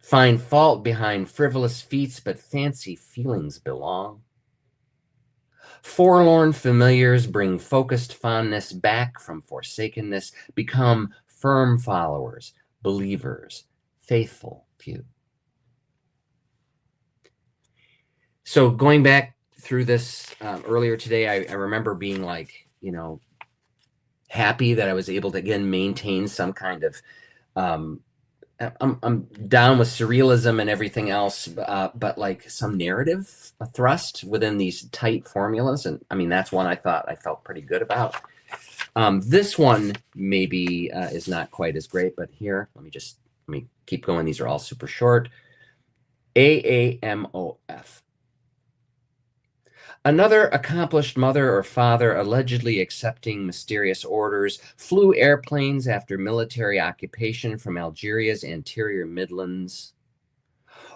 Find fault behind frivolous feats, but fancy feelings belong. Forlorn familiars bring focused fondness back from forsakenness, become firm followers, believers, faithful few. So going back through this earlier today, I remember being like, happy that I was able to again maintain some kind of I'm down with surrealism and everything else, but like some narrative thrust within these tight formulas. And I mean, that's one I thought I felt pretty good about. This one maybe is not quite as great, but here, let me keep going. These are all super short. AAMOF. Another accomplished mother or father allegedly accepting mysterious orders flew airplanes after military occupation from Algeria's anterior Midlands.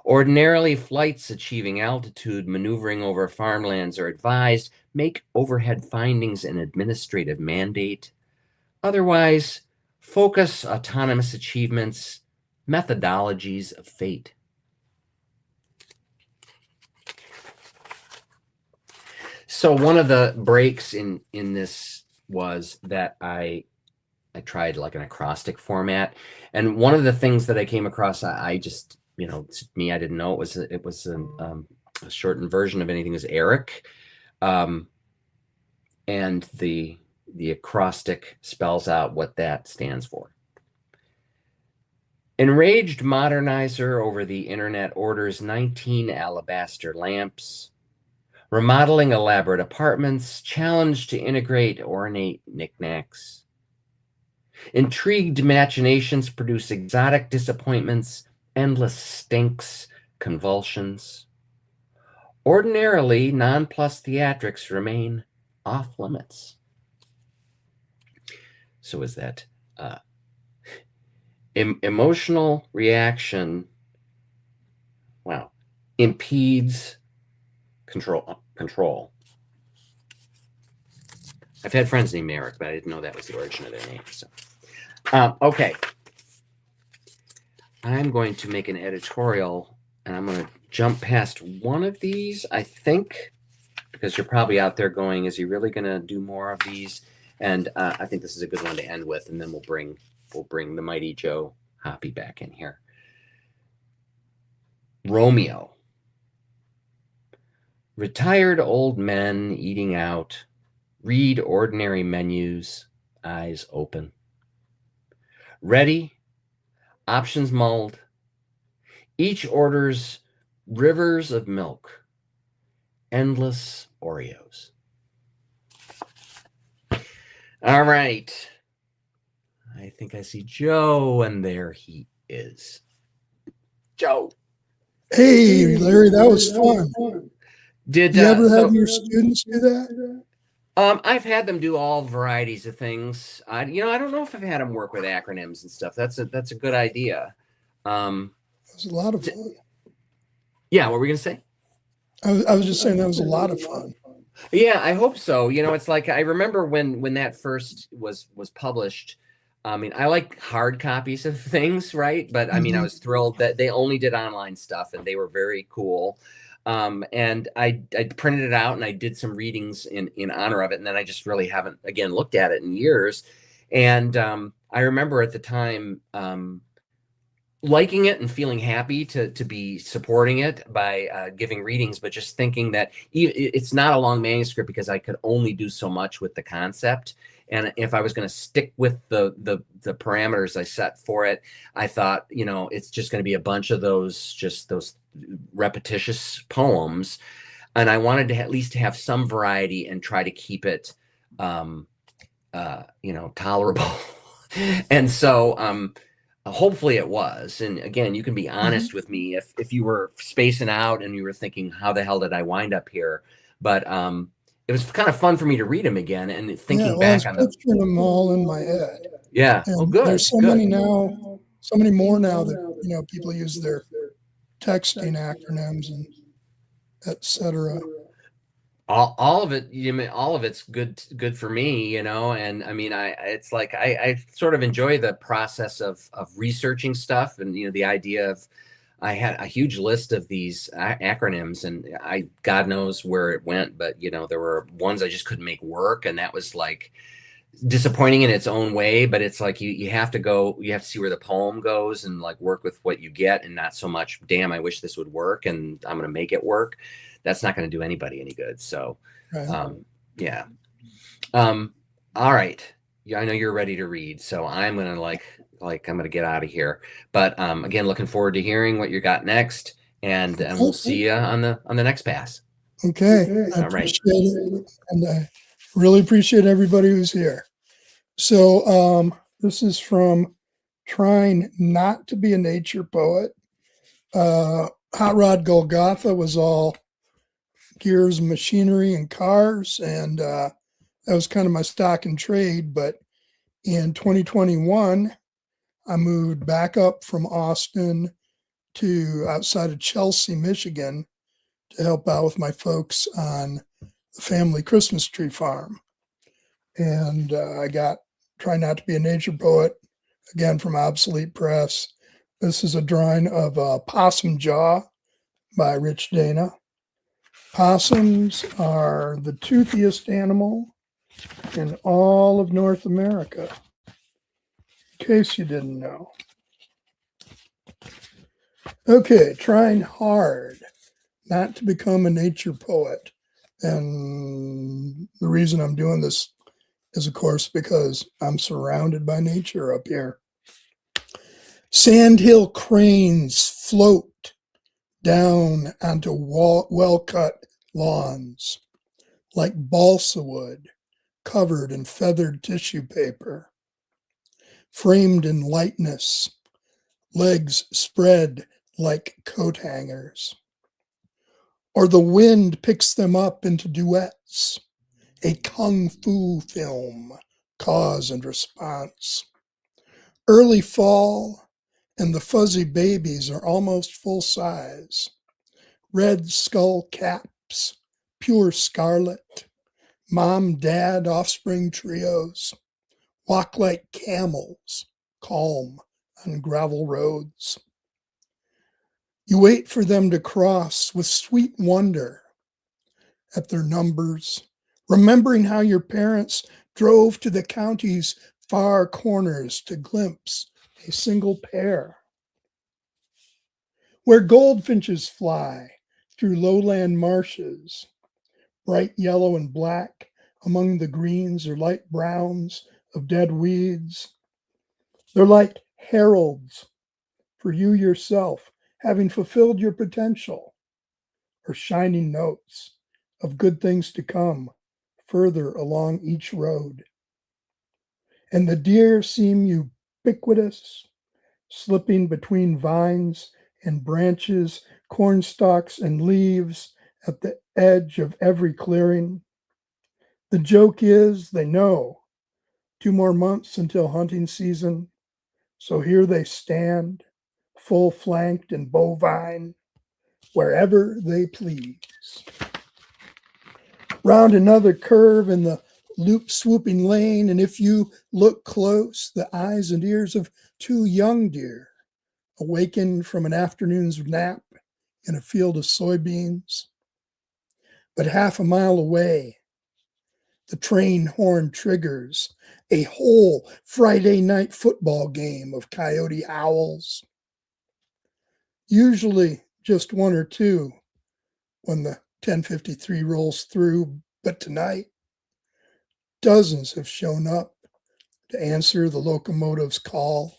Ordinarily, flights achieving altitude maneuvering over farmlands are advised make overhead findings an administrative mandate. Otherwise, focus autonomous achievements, methodologies of fate. So one of the breaks in this was that I tried like an acrostic format, and one of the things that I came across, I just to me, I didn't know it was a shortened version of anything, is Eric, and the acrostic spells out what that stands for. Enraged modernizer over the internet orders 19 alabaster lamps. Remodeling elaborate apartments, challenged to integrate ornate knickknacks. Intrigued imaginations produce exotic disappointments, endless stinks, convulsions. Ordinarily, nonplussed theatrics remain off limits. So is that emotional reaction, wow, impedes control. I've had friends named Eric, but I didn't know that was the origin of their name. So, okay. I'm going to make an editorial, and I'm going to jump past one of these, I think, because you're probably out there going, is he really going to do more of these? And I think this is a good one to end with, and then we'll bring the mighty Joe Hoppe back in here. Romeo. Retired old men eating out, read ordinary menus, eyes open. Ready, options mulled. Each orders rivers of milk, endless Oreos. All right. I think I see Joe, and there he is. Joe. Hey, Larry, that was fun. Did you ever have your students do that? I've had them do all varieties of things. I don't know if I've had them work with acronyms and stuff. That's a good idea. It was a lot of fun. Yeah, what were we gonna say? I was just saying that was a lot of fun. Yeah, I hope so. It's like I remember when that first was published. I mean, I like hard copies of things, right? But I mean, I was thrilled that they only did online stuff, and they were very cool. And I printed it out, and I did some readings in honor of it. And then I just really haven't, again, looked at it in years. And I remember at the time liking it and feeling happy to be supporting it by giving readings, but just thinking that it's not a long manuscript because I could only do so much with the concept. And if I was going to stick with the parameters I set for it, I thought, it's just going to be a bunch of those repetitious poems. And I wanted to at least have some variety and try to keep it, tolerable. And so, hopefully it was. And again, you can be honest with me if you were spacing out and you were thinking, how the hell did I wind up here? But it was kind of fun for me to read them again and thinking back on picturing them all in my head. Yeah. And good. There's so many more now that people use their texting acronyms and etc. All of it, all of it's good for me, and I mean, it's like I sort of enjoy the process of researching stuff, and the idea of I had a huge list of these acronyms, and God knows where it went, but there were ones I just couldn't make work, and that was like disappointing in its own way, but it's like you have to see where the poem goes and like work with what you get, and not so much, damn, I wish this would work and I'm going to make it work. That's not going to do anybody any good. So Right. yeah. All right. Yeah, I know you're ready to read, so I'm gonna I'm gonna get out of here. But again, looking forward to hearing what you got next, and we'll see you on the next pass. Okay. I All right. appreciate it. And I really appreciate everybody who's here. So this is from Trying Not to Be a Nature Poet. Hot Rod Golgotha was all gears, machinery, and cars, and that was kind of my stock and trade. But in 2021, I moved back up from Austin to outside of Chelsea, Michigan, to help out with my folks on the family Christmas tree farm. And I got Try Not to Be a Nature Poet, again from Obsolete Press. This is a drawing of a possum jaw by Rich Dana. Possums are the toothiest animal in all of North America, in case you didn't know. Okay, trying hard not to become a nature poet. And the reason I'm doing this is, of course, because I'm surrounded by nature up here. Sandhill cranes float down onto well-cut lawns like balsa wood covered in feathered tissue paper, framed in lightness, legs spread like coat hangers. Or the wind picks them up into duets, a kung fu film, cause and response. Early fall, and the fuzzy babies are almost full size. Red skull caps, pure scarlet, mom, dad, offspring trios, walk like camels, calm on gravel roads. You wait for them to cross with sweet wonder at their numbers, remembering how your parents drove to the county's far corners to glimpse a single pair. Where goldfinches fly through lowland marshes, bright yellow and black among the greens or light browns of dead weeds. They're like heralds for you yourself, having fulfilled your potential, or shining notes of good things to come further along each road. And the deer seem ubiquitous, slipping between vines and branches, corn stalks and leaves at the edge of every clearing. The joke is they know 2 more months until hunting season, so here they stand, full flanked and bovine, wherever they please. Round another curve in the loop swooping lane, and if you look close, the eyes and ears of 2 young deer awakened from an afternoon's nap in a field of soybeans. But half a mile away, the train horn triggers a whole Friday night football game of coyote howls. Usually just 1 or 2 when the 10:53 rolls through, but tonight dozens have shown up to answer the locomotive's call.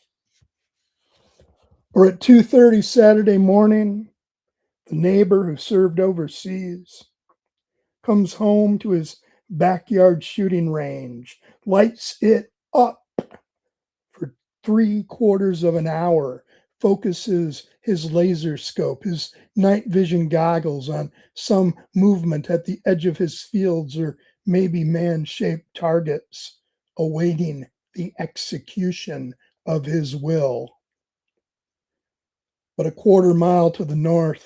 Or at 2:30 Saturday morning, the neighbor who served overseas comes home to his backyard shooting range, lights it up for 3/4 of an hour, focuses his laser scope, his night vision goggles on some movement at the edge of his fields or maybe man-shaped targets, awaiting the execution of his will. But a 1/4 mile to the north,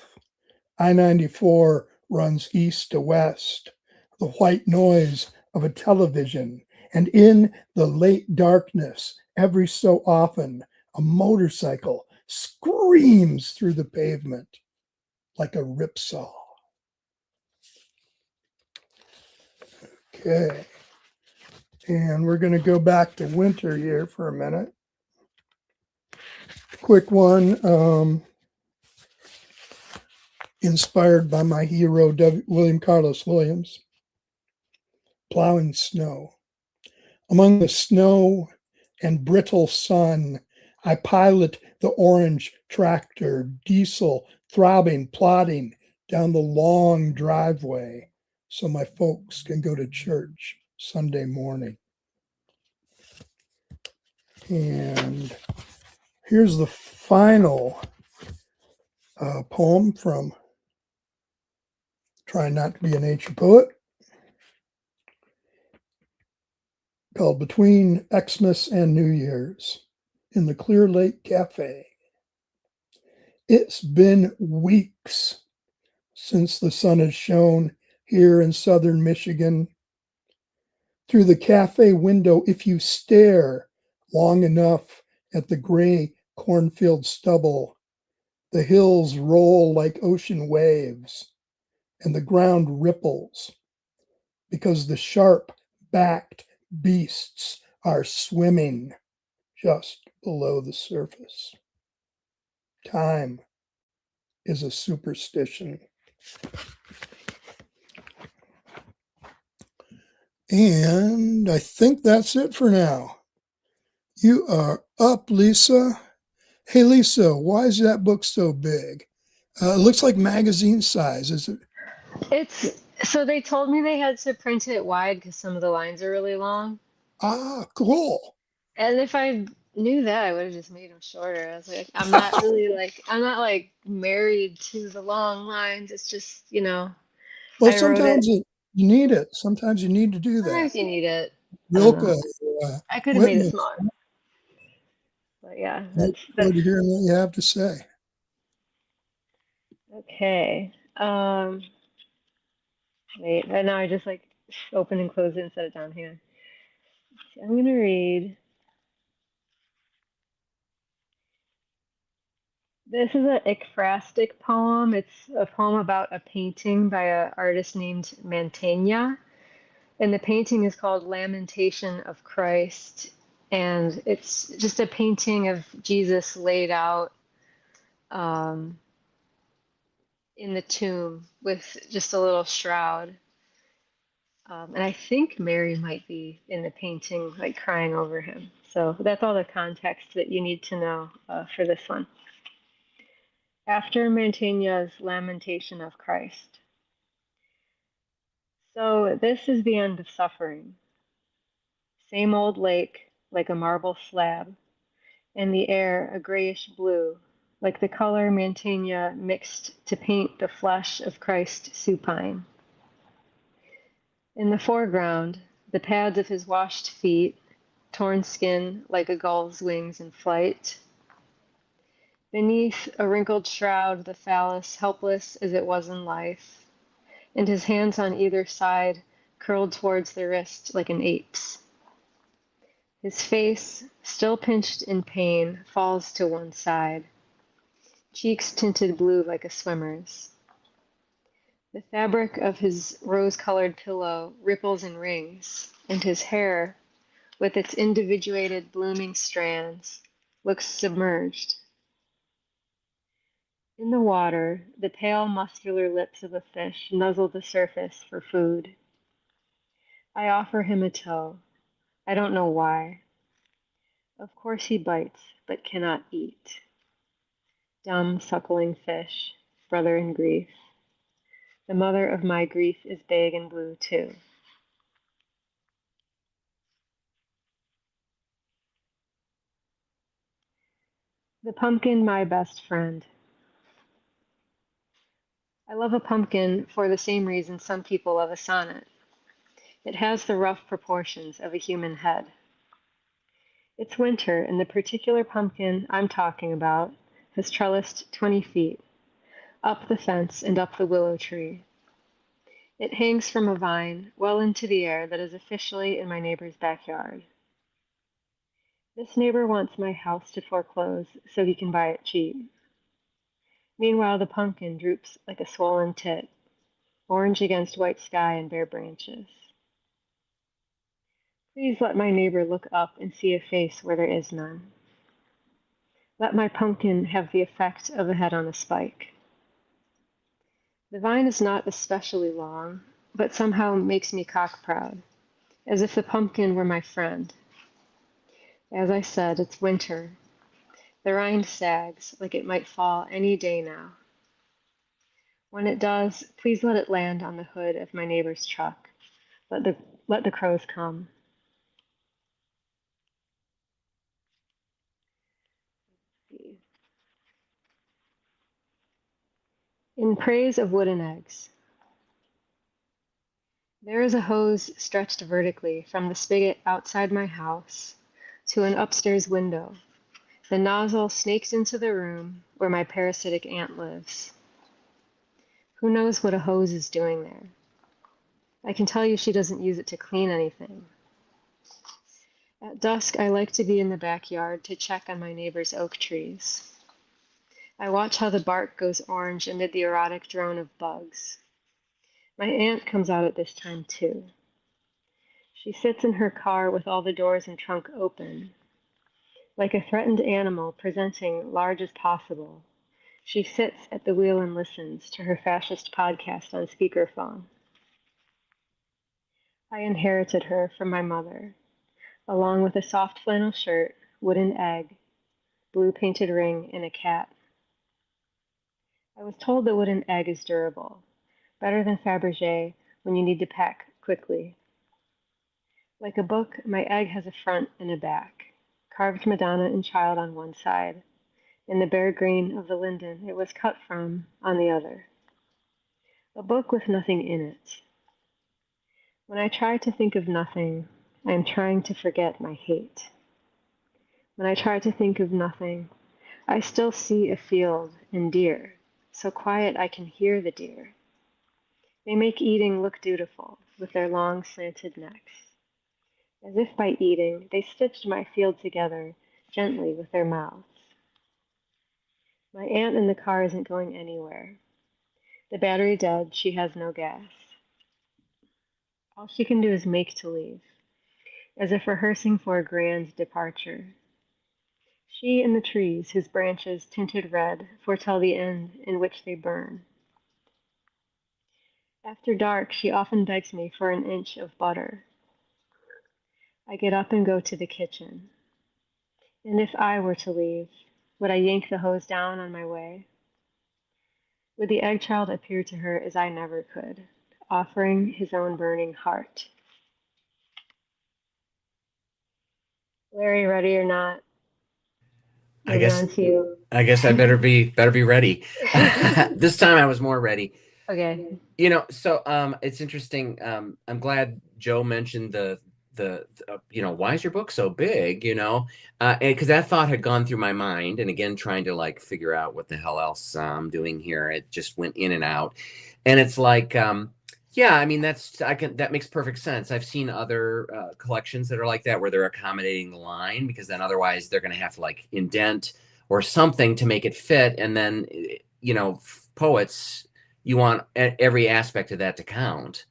I-94 runs east to west, the white noise of a television, and in the late darkness, every so often, a motorcycle screams through the pavement like a ripsaw. Okay. And we're going to go back to winter here for a minute. Quick one, inspired by my hero, William Carlos Williams, plowing snow. Among the snow and brittle sun, I pilot the orange tractor, diesel throbbing, plodding down the long driveway so my folks can go to church Sunday morning. And here's the final poem from Trying Not to Be a Nature Poet, called Between Xmas and New Year's in the Clear Lake Cafe. It's been weeks since the sun has shone here in southern Michigan. Through the cafe window, if you stare long enough at the gray cornfield stubble, the hills roll like ocean waves and the ground ripples because the sharp-backed beasts are swimming just below the surface. Time is a superstition. And I think that's it for now. You are up, Lisa. Hey, Lisa, why is that book so big? It looks like magazine size. Is it? It's so they told me they had to print it wide because some of the lines are really long. Ah, cool. And if I knew that, I would have just made them shorter. I was like, I'm not like married to the long lines. It's just, Well, I wrote it. you need it. Sometimes you need to do that. Sometimes you need it. I don't know. Rilke, I could have made it Whitman, smaller. But yeah, look that's forward to hearing what you have to say. okay. Wait, and now I just like open and close it and set it down here. I'm gonna read. This is an ekphrastic poem. It's a poem about a painting by an artist named Mantegna. And the painting is called Lamentation of Christ. And it's just a painting of Jesus laid out in the tomb with just a little shroud. And I think Mary might be in the painting, like crying over him. So that's all the context that you need to know for this one. After Mantegna's Lamentation of Christ. So this is the end of suffering. Same old lake, like a marble slab, and the air a grayish blue, like the color Mantegna mixed to paint the flesh of Christ supine. In the foreground, the pads of his washed feet, torn skin like a gull's wings in flight. Beneath a wrinkled shroud, the phallus helpless as it was in life, and his hands on either side curled towards the wrist like an ape's. His face, still pinched in pain, falls to one side, cheeks tinted blue like a swimmer's. The fabric of his rose-colored pillow ripples and rings, and his hair, with its individuated blooming strands, looks submerged. In the water, the pale muscular lips of a fish nuzzle the surface for food. I offer him a toe. I don't know why. Of course he bites, but cannot eat. Dumb, suckling fish, brother in grief. The mother of my grief is big and blue, too. The pumpkin, my best friend. I love a pumpkin for the same reason some people love a sonnet. It has the rough proportions of a human head. It's winter, and the particular pumpkin I'm talking about has trellised 20 feet, up the fence and up the willow tree. It hangs from a vine well into the air that is officially in my neighbor's backyard. This neighbor wants my house to foreclose so he can buy it cheap. Meanwhile, the pumpkin droops like a swollen tit, orange against white sky and bare branches. Please let my neighbor look up and see a face where there is none. Let my pumpkin have the effect of a head on a spike. The vine is not especially long, but somehow makes me cock proud, as if the pumpkin were my friend. As I said, it's winter. The rind sags like it might fall any day now. When it does, please let it land on the hood of my neighbor's truck. Let the crows come. In praise of wooden eggs. There is a hose stretched vertically from the spigot outside my house to an upstairs window. The nozzle snakes into the room where my parasitic aunt lives. Who knows what a hose is doing there? I can tell you she doesn't use it to clean anything. At dusk, I like to be in the backyard to check on my neighbor's oak trees. I watch how the bark goes orange amid the erotic drone of bugs. My aunt comes out at this time too. She sits in her car with all the doors and trunk open. Like a threatened animal presenting large as possible, she sits at the wheel and listens to her fascist podcast on speakerphone. I inherited her from my mother, along with a soft flannel shirt, wooden egg, blue painted ring, and a cat. I was told the wooden egg is durable, better than Fabergé when you need to pack quickly. Like a book, my egg has a front and a back, carved Madonna and Child on one side, and the bare green of the linden it was cut from on the other. A book with nothing in it. When I try to think of nothing, I am trying to forget my hate. When I try to think of nothing, I still see a field and deer, so quiet I can hear the deer. They make eating look dutiful with their long slanted necks. As if by eating, they stitched my field together gently with their mouths. My aunt in the car isn't going anywhere. The battery dead, she has no gas. All she can do is make to leave, as if rehearsing for a grand departure. She and the trees, whose branches, tinted red, foretell the end in which they burn. After dark, she often begs me for an inch of butter. I get up and go to the kitchen. And if I were to leave, would I yank the hose down on my way? Would the egg child appear to her as I never could, offering his own burning heart? Larry, ready or not, I moving guess on to you. I guess I better be ready. This time I was more ready. Okay. So it's interesting. I'm glad Joe mentioned the why is your book so big? Because that thought had gone through my mind, and again trying to like figure out what the hell else I'm doing here. It just went in and out, and it's like yeah, I mean that makes perfect sense. I've seen other collections that are like that where they're accommodating the line because then otherwise they're going to have to like indent or something to make it fit, and then poets, you want every aspect of that to count.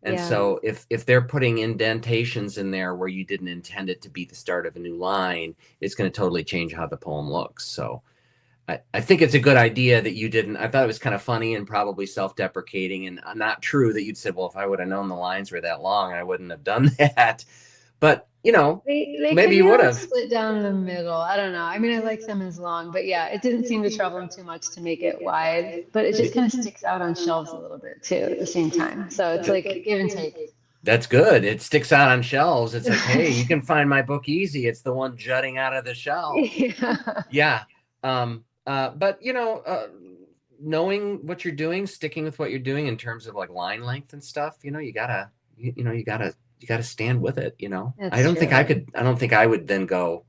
And Yeah. so if they're putting indentations in there where you didn't intend it to be the start of a new line, it's going to totally change how the poem looks. So I think it's a good idea that you didn't. I thought it was kind of funny and probably self-deprecating and not true that you'd said, well, if I would have known the lines were that long, I wouldn't have done that. But, They maybe you would have. split down the middle. I don't know. I mean, I like them as long, but yeah, it didn't seem to trouble them too much to make it wide. But it just kind of sticks out on shelves a little bit too at the same time. So it's like give and take. That's good. It sticks out on shelves. It's like, hey, you can find my book easy. It's the one jutting out of the shelf. Yeah. But knowing what you're doing, sticking with what you're doing in terms of like line length and stuff, you gotta stand with it. That's I don't true. think I could. I don't think I would then go.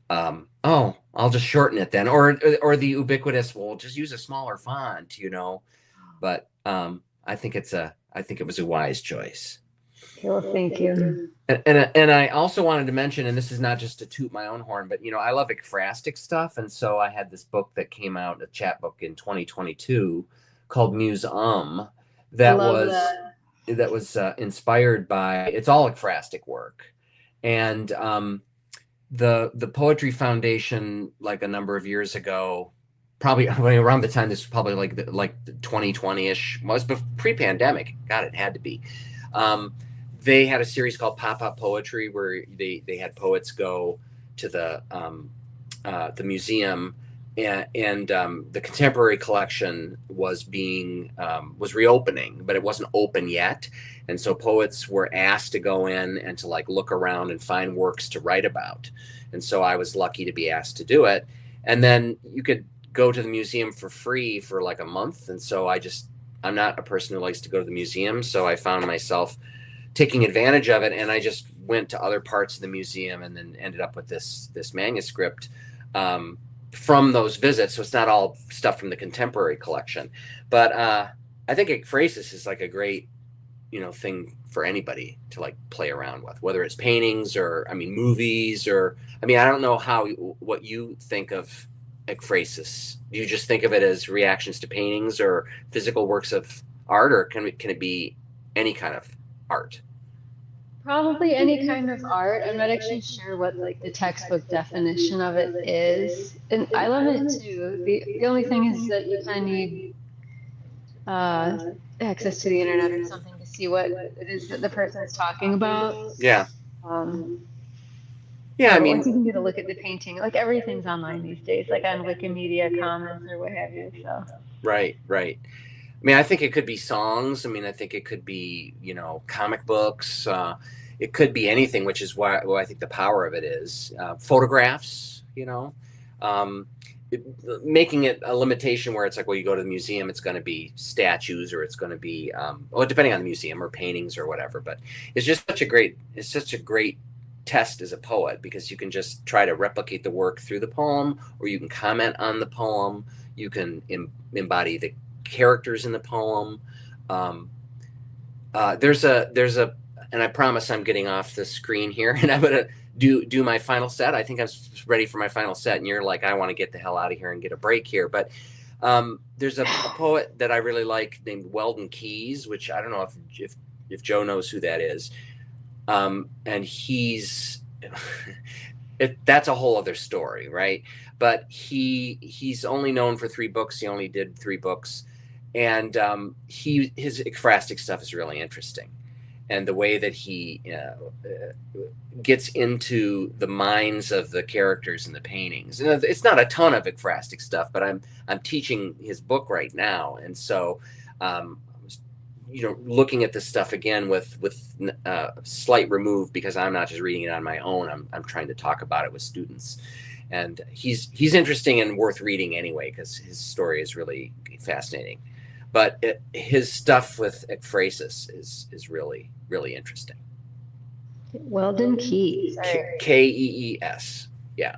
Oh, I'll just shorten it then, or the ubiquitous. Well, just use a smaller font. But I think it was a wise choice. Okay, well, thank you. And I also wanted to mention, and this is not just to toot my own horn, but I love ekphrastic stuff, and so I had this book that came out, a chapbook in 2022 called Muse that was that. that was inspired by, it's all ekphrastic work. And the Poetry Foundation, like a number of years ago, probably around the time, this was probably like 2020-ish, was pre-pandemic. God, it had to be. They had a series called Pop-Up Poetry, where they had poets go to the museum, and the contemporary collection was reopening, but it wasn't open yet. And so poets were asked to go in and to like look around and find works to write about. And so I was lucky to be asked to do it. And then you could go to the museum for free for like a month. And so I'm not a person who likes to go to the museum. So I found myself taking advantage of it. And I just went to other parts of the museum and then ended up with this manuscript from those visits. So it's not all stuff from the contemporary collection, but I think ekphrasis is like a great, thing for anybody to like play around with, whether it's paintings or, movies, or, I don't know what you think of ekphrasis. Do you just think of it as reactions to paintings or physical works of art, or can it be any kind of art? Probably any kind of art. I'm not actually sure what like the textbook definition of it is, and I love it too. The only thing is that you kind of need access to the internet or something to see what it is that the person is talking about. Yeah. Yeah, once you can get a look at the painting, like everything's online these days, like on Wikimedia Commons or what have you. So. Right. I think it could be songs. I think it could be, comic books. It could be anything, which is why I think the power of it is. Photographs, making it a limitation where it's like, well, you go to the museum, it's going to be statues, or it's going to be, depending on the museum, or paintings or whatever. But it's such a great test as a poet, because you can just try to replicate the work through the poem, or you can comment on the poem. You can embody the characters in the poem. There's a, and I promise I'm getting off the screen here, and I'm gonna do my final set. I think I'm ready for my final set, and you're like, I want to get the hell out of here and get a break here. But there's a poet that I really like named Weldon Keys, which I don't know if Joe knows who that is. And he's that's a whole other story, right? But he's only known for 3 books. He only did 3 books. And his ekphrastic stuff is really interesting, and the way that he gets into the minds of the characters in the paintings. And it's not a ton of ekphrastic stuff, but I'm teaching his book right now, and so looking at this stuff again with slight remove, because I'm not just reading it on my own. I'm trying to talk about it with students, and he's interesting and worth reading anyway, because his story is really fascinating. But his stuff with ekphrasis is really, really interesting. Weldon Keys. Kees. Yeah.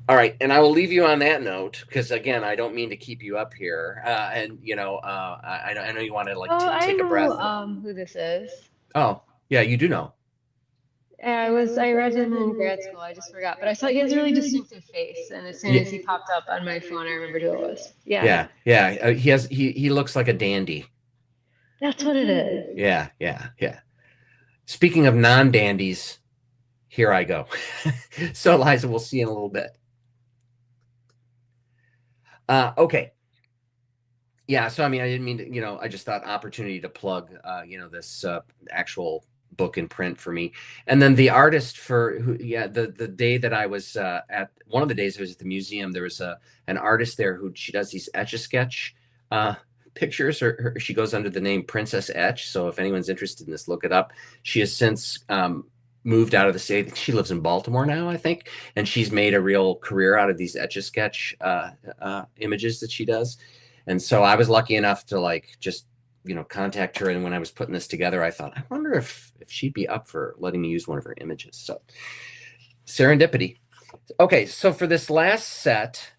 All right. And I will leave you on that note, because, again, I don't mean to keep you up here. I know you want to take a breath. I know who this is. Oh, yeah, you do know. I read him in grad school. I just forgot, but I saw he has a really distinctive face, and as soon as he popped up on my phone, I remembered who it was. Yeah. He looks like a dandy. That's what it is. Yeah. Speaking of non-dandies, here I go. So, Liza, we'll see you in a little bit. Okay. Yeah. So, I didn't mean to. I just thought opportunity to plug, this actual book in print for me. And then the artist the day that I was at one of the days I was at the museum, there was an artist there she does these Etch-a-Sketch pictures, or she goes under the name Princess Etch. So if anyone's interested in this, look it up. She has since moved out of the state. She lives in Baltimore now, I think, and she's made a real career out of these Etch-a-Sketch images that she does. And so I was lucky enough to just contact her. And when I was putting this together, I thought, I wonder if she'd be up for letting me use one of her images. So serendipity. Okay. So for this last set,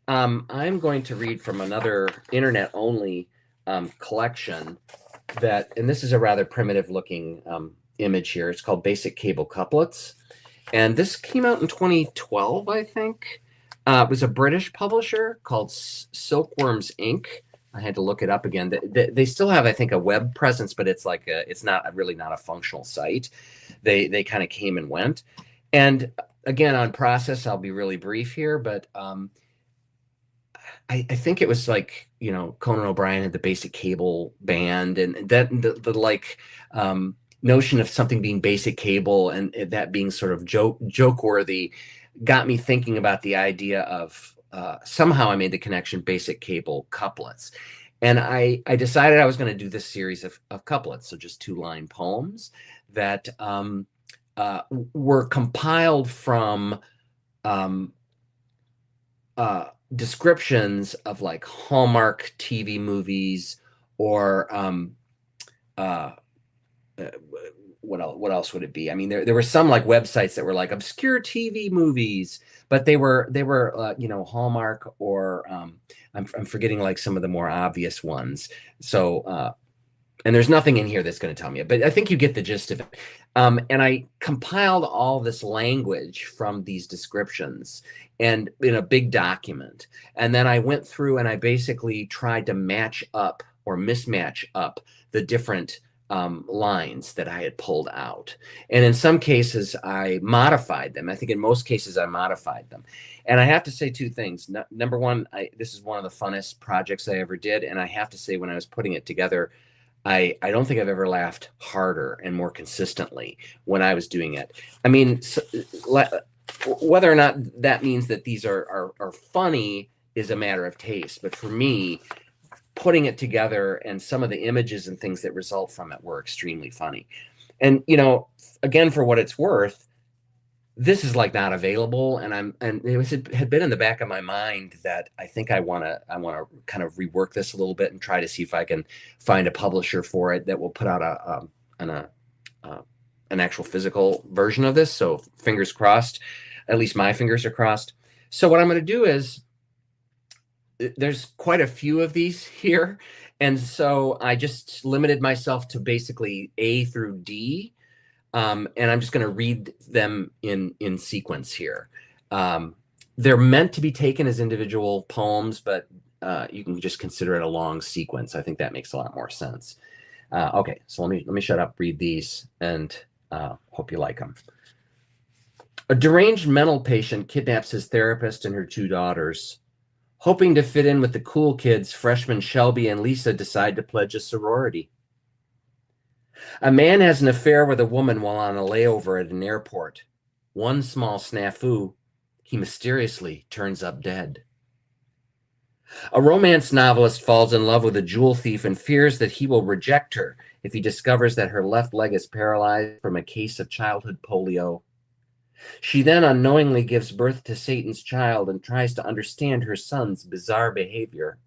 I'm going to read from another internet only collection and this is a rather primitive looking image here. It's called Basic Cable Couplets. And this came out in 2012, I think. It was a British publisher called Silkworms Inc. I had to look it up again. They still have, I think, a web presence, but it's like it's not really not a functional site. They kind of came and went. And again, on process, I'll be really brief here, but I think it was like, you know, Conan O'Brien had the basic cable band, and that the like notion of something being basic cable and that being sort of joke worthy got me thinking about the idea of somehow I made the connection basic cable couplets. And I decided I was going to do this series of couplets, so just 2-line poems that were compiled from descriptions of like Hallmark TV movies or what else would it be? I mean, there were some like websites that were like obscure TV movies, but they were you know, Hallmark or I'm forgetting like some of the more obvious ones. So and there's nothing in here that's going to tell me it, but I think you get the gist of it. And I compiled all this language from these descriptions and in a big document. And then I went through and I basically tried to match up or mismatch up the different lines that I had pulled out. And in some cases, I modified them. I think in most cases, I modified them. And I have to say 2 things. Number one, this is one of the funnest projects I ever did. And I have to say, when I was putting it together, I don't think I've ever laughed harder and more consistently when I was doing it. I mean, whether or not that means that these are funny is a matter of taste. But for me, putting it together and some of the images and things that result from it were extremely funny. And, you know, again, for what it's worth, this is like not available. And it had been in the back of my mind that I think I want to kind of rework this a little bit and try to see if I can find a publisher for it that will put out an actual physical version of this. So fingers crossed, at least my fingers are crossed. So what I'm going to do is, there's quite a few of these here. And so I just limited myself to basically A through D. And I'm just going to read them in sequence here. They're meant to be taken as individual poems, but you can just consider it a long sequence. I think that makes a lot more sense. Okay, so let me shut up, read these, and hope you like them. A deranged mental patient kidnaps his therapist and her 2 daughters. Hoping to fit in with the cool kids, freshmen Shelby and Lisa decide to pledge a sorority. A man has an affair with a woman while on a layover at an airport. One small snafu, he mysteriously turns up dead. A romance novelist falls in love with a jewel thief and fears that he will reject her if he discovers that her left leg is paralyzed from a case of childhood polio. She then unknowingly gives birth to Satan's child and tries to understand her son's bizarre behavior.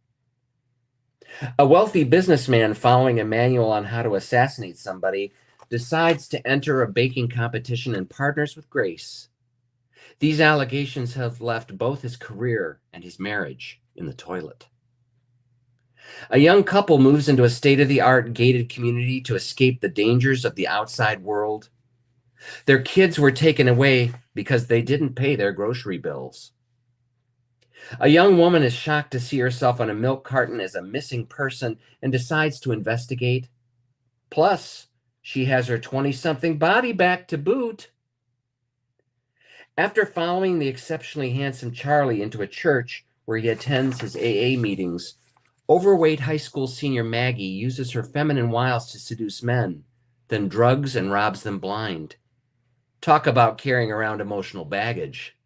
A wealthy businessman following a manual on how to assassinate somebody decides to enter a baking competition and partners with Grace. These allegations have left both his career and his marriage in the toilet. A young couple moves into a state-of-the-art gated community to escape the dangers of the outside world. Their kids were taken away because they didn't pay their grocery bills. A young woman is shocked to see herself on a milk carton as a missing person and decides to investigate. Plus, she has her 20-something body back to boot. After following the exceptionally handsome Charlie into a church where he attends his AA meetings, overweight high school senior Maggie uses her feminine wiles to seduce men, then drugs and robs them blind. Talk about carrying around emotional baggage.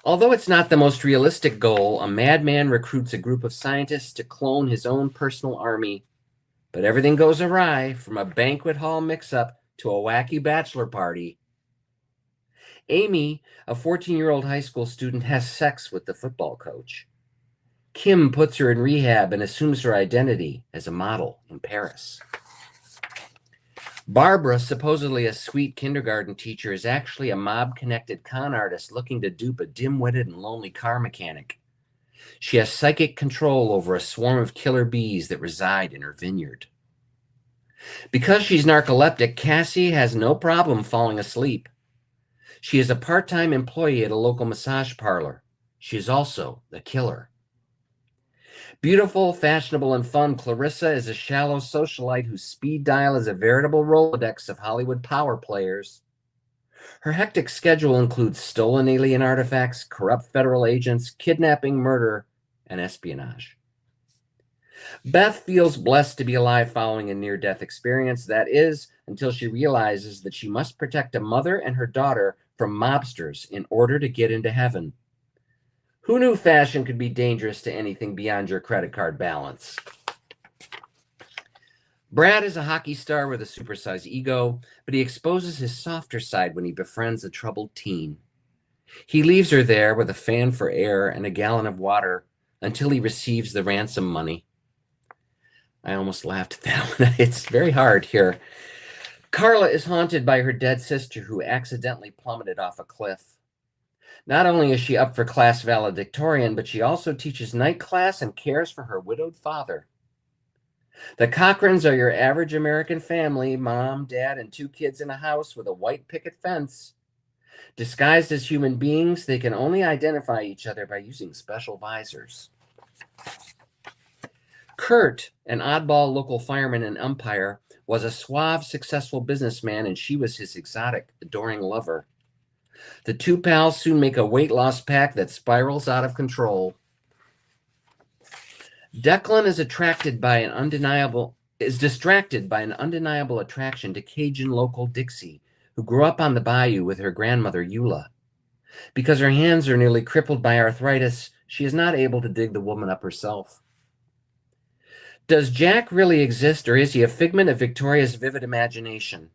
Although it's not the most realistic goal, a madman recruits a group of scientists to clone his own personal army. But everything goes awry, from a banquet hall mix-up to a wacky bachelor party. Amy, a 14-year-old high school student, has sex with the football coach. Kim puts her in rehab and assumes her identity as a model in Paris. Barbara, supposedly a sweet kindergarten teacher, is actually a mob-connected con artist looking to dupe a dim-witted and lonely car mechanic. She has psychic control over a swarm of killer bees that reside in her vineyard. Because she's narcoleptic, Cassie has no problem falling asleep. She is a part-time employee at a local massage parlor. She is also the killer. Beautiful, fashionable, and fun, Clarissa is a shallow socialite whose speed dial is a veritable Rolodex of Hollywood power players. Her hectic schedule includes stolen alien artifacts, corrupt federal agents, kidnapping, murder, and espionage. Beth feels blessed to be alive following a near-death experience. That is, until she realizes that she must protect a mother and her daughter from mobsters in order to get into heaven. Who knew fashion could be dangerous to anything beyond your credit card balance? Brad is a hockey star with a supersized ego, but he exposes his softer side when he befriends a troubled teen. He leaves her there with a fan for air and a gallon of water until he receives the ransom money. I almost laughed at that one. It's very hard here. Carla is haunted by her dead sister who accidentally plummeted off a cliff. Not only is she up for class valedictorian, but she also teaches night class and cares for her widowed father. The Cochrans are your average American family, mom, dad, and 2 kids in a house with a white picket fence. Disguised as human beings, they can only identify each other by using special visors. Kurt, an oddball local fireman and umpire, was a suave, successful businessman, and she was his exotic, adoring lover. The 2 pals soon make a weight loss pact that spirals out of control. Declan is distracted by an undeniable attraction to Cajun local Dixie, who grew up on the bayou with her grandmother Eula. Because her hands are nearly crippled by arthritis, she is not able to dig the woman up herself. Does Jack really exist, or is he a figment of Victoria's vivid imagination?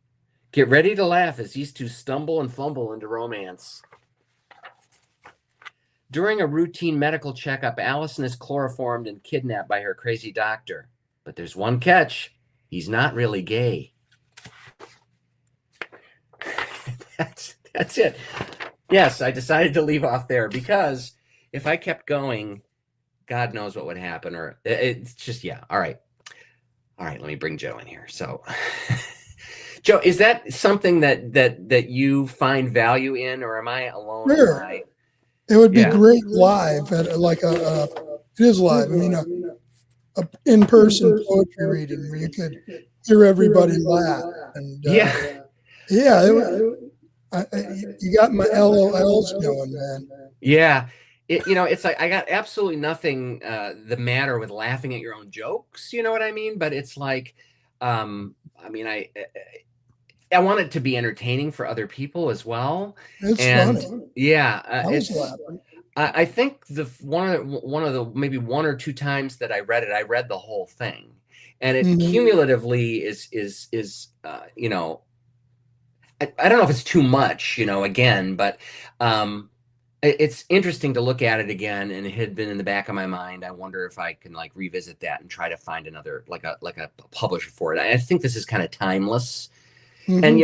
Get ready to laugh as these 2 stumble and fumble into romance. During a routine medical checkup, Allison is chloroformed and kidnapped by her crazy doctor. But there's one catch. He's not really gay. That's it. Yes, I decided to leave off there because if I kept going, God knows what would happen. Or it's just, yeah. All right, let me bring Joe in here. So... Joe, is that something that you find value in, or am I alone? Sure. It would be great live at it is live. I mean, a in-person poetry reading where you could hear everybody laugh. And you got my LOLs going, man. Yeah. It's like I got absolutely nothing the matter with laughing at your own jokes. You know what I mean? But it's like, I want it to be entertaining for other people as well. It's funny. Yeah, I think one of the maybe 1 or 2 times that I read it, I read the whole thing, and it cumulatively is I don't know if it's too much, again, but it's interesting to look at it again, and it had been in the back of my mind. I wonder if I can revisit that and try to find another like a publisher for it. I think this is kind of timeless. And,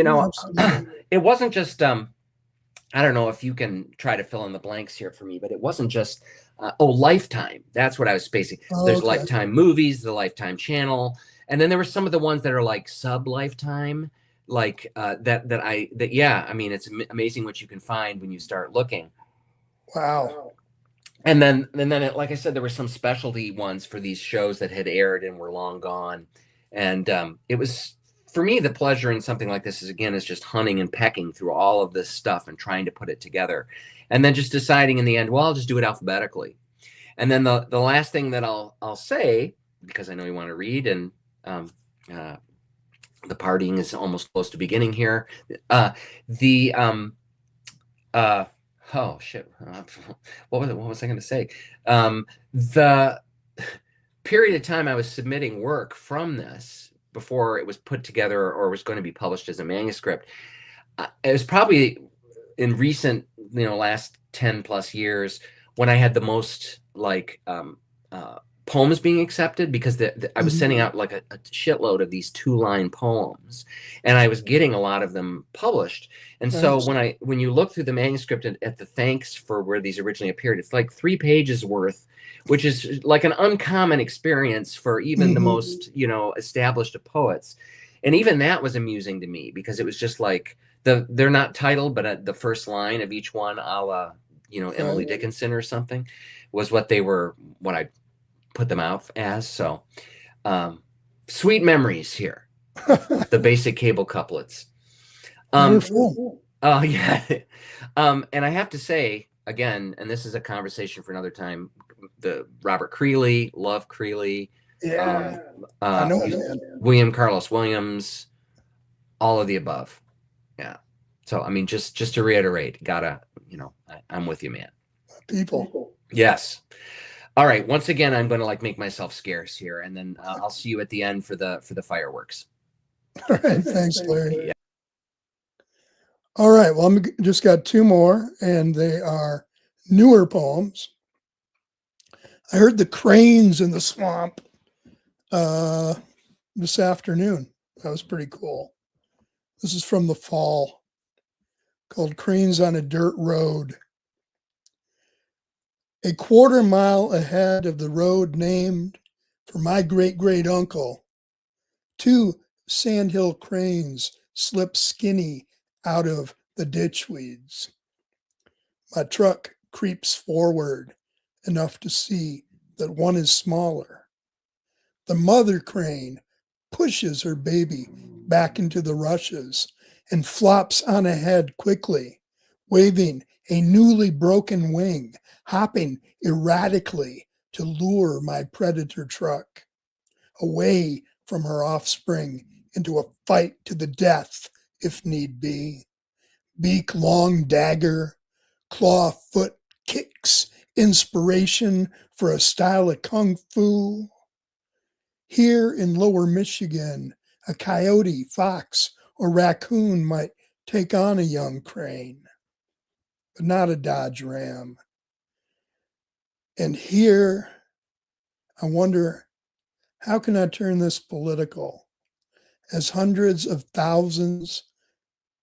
it wasn't just, I don't know if you can try to fill in the blanks here for me, but it wasn't just, Lifetime. That's what I was spacing. There's Lifetime movies, the Lifetime channel. And then there were some of the ones that are sub-Lifetime, it's amazing what you can find when you start looking. Wow. And then like I said, there were some specialty ones for these shows that had aired and were long gone. And it was... For me, the pleasure in something like this is just hunting and pecking through all of this stuff and trying to put it together. And then just deciding in the end, well, I'll just do it alphabetically. And then the last thing that I'll say, because I know you want to read, and the partying is almost close to beginning here. Oh shit. What was I going to say? The period of time I was submitting work from this before it was put together or was going to be published as a manuscript, it was probably in recent, last 10 plus years when I had the most poems being accepted, because I was sending out a shitload of these 2-line poems, and I was getting a lot of them published. And so when you look through the manuscript at the thanks for where these originally appeared, it's 3 pages worth, which is an uncommon experience for even the most, established of poets. And even that was amusing to me, because it was just they're not titled, but at the first line of each one, a la, Emily Dickinson or something, was what I put them out as. So sweet memories here of the basic cable couplets. They're fun. Oh yeah. And I have to say again, and this is a conversation for another time, the Robert Creeley, love Creeley, Yeah, I know, man. William Carlos Williams, all of the above. Yeah. So I mean, just to reiterate, I'm with you, man. People. Yes. All right. Once again, I'm going to like make myself scarce here, and then I'll see you at the end for the fireworks. All right. Thanks, Larry. Yeah. All right. Well, I'm just got two more, and they are newer poems. I heard the cranes in the swamp this afternoon. That was pretty cool. This is from the fall, called Cranes on a Dirt Road. A quarter mile ahead of the road named for my great uncle, two sandhill cranes slip skinny out of the ditch weeds. My truck creeps forward enough to see that one is smaller. The mother crane pushes her baby back into the rushes and flops on ahead quickly, waving a newly broken wing, hopping erratically to lure my predator truck away from her offspring into a fight to the death, if need be. Beak long dagger, claw foot kicks, inspiration for a style of kung fu. Here in lower Michigan, a coyote, fox, or raccoon might take on a young crane, but not a Dodge Ram. And here, I wonder, how can I turn this political as hundreds of thousands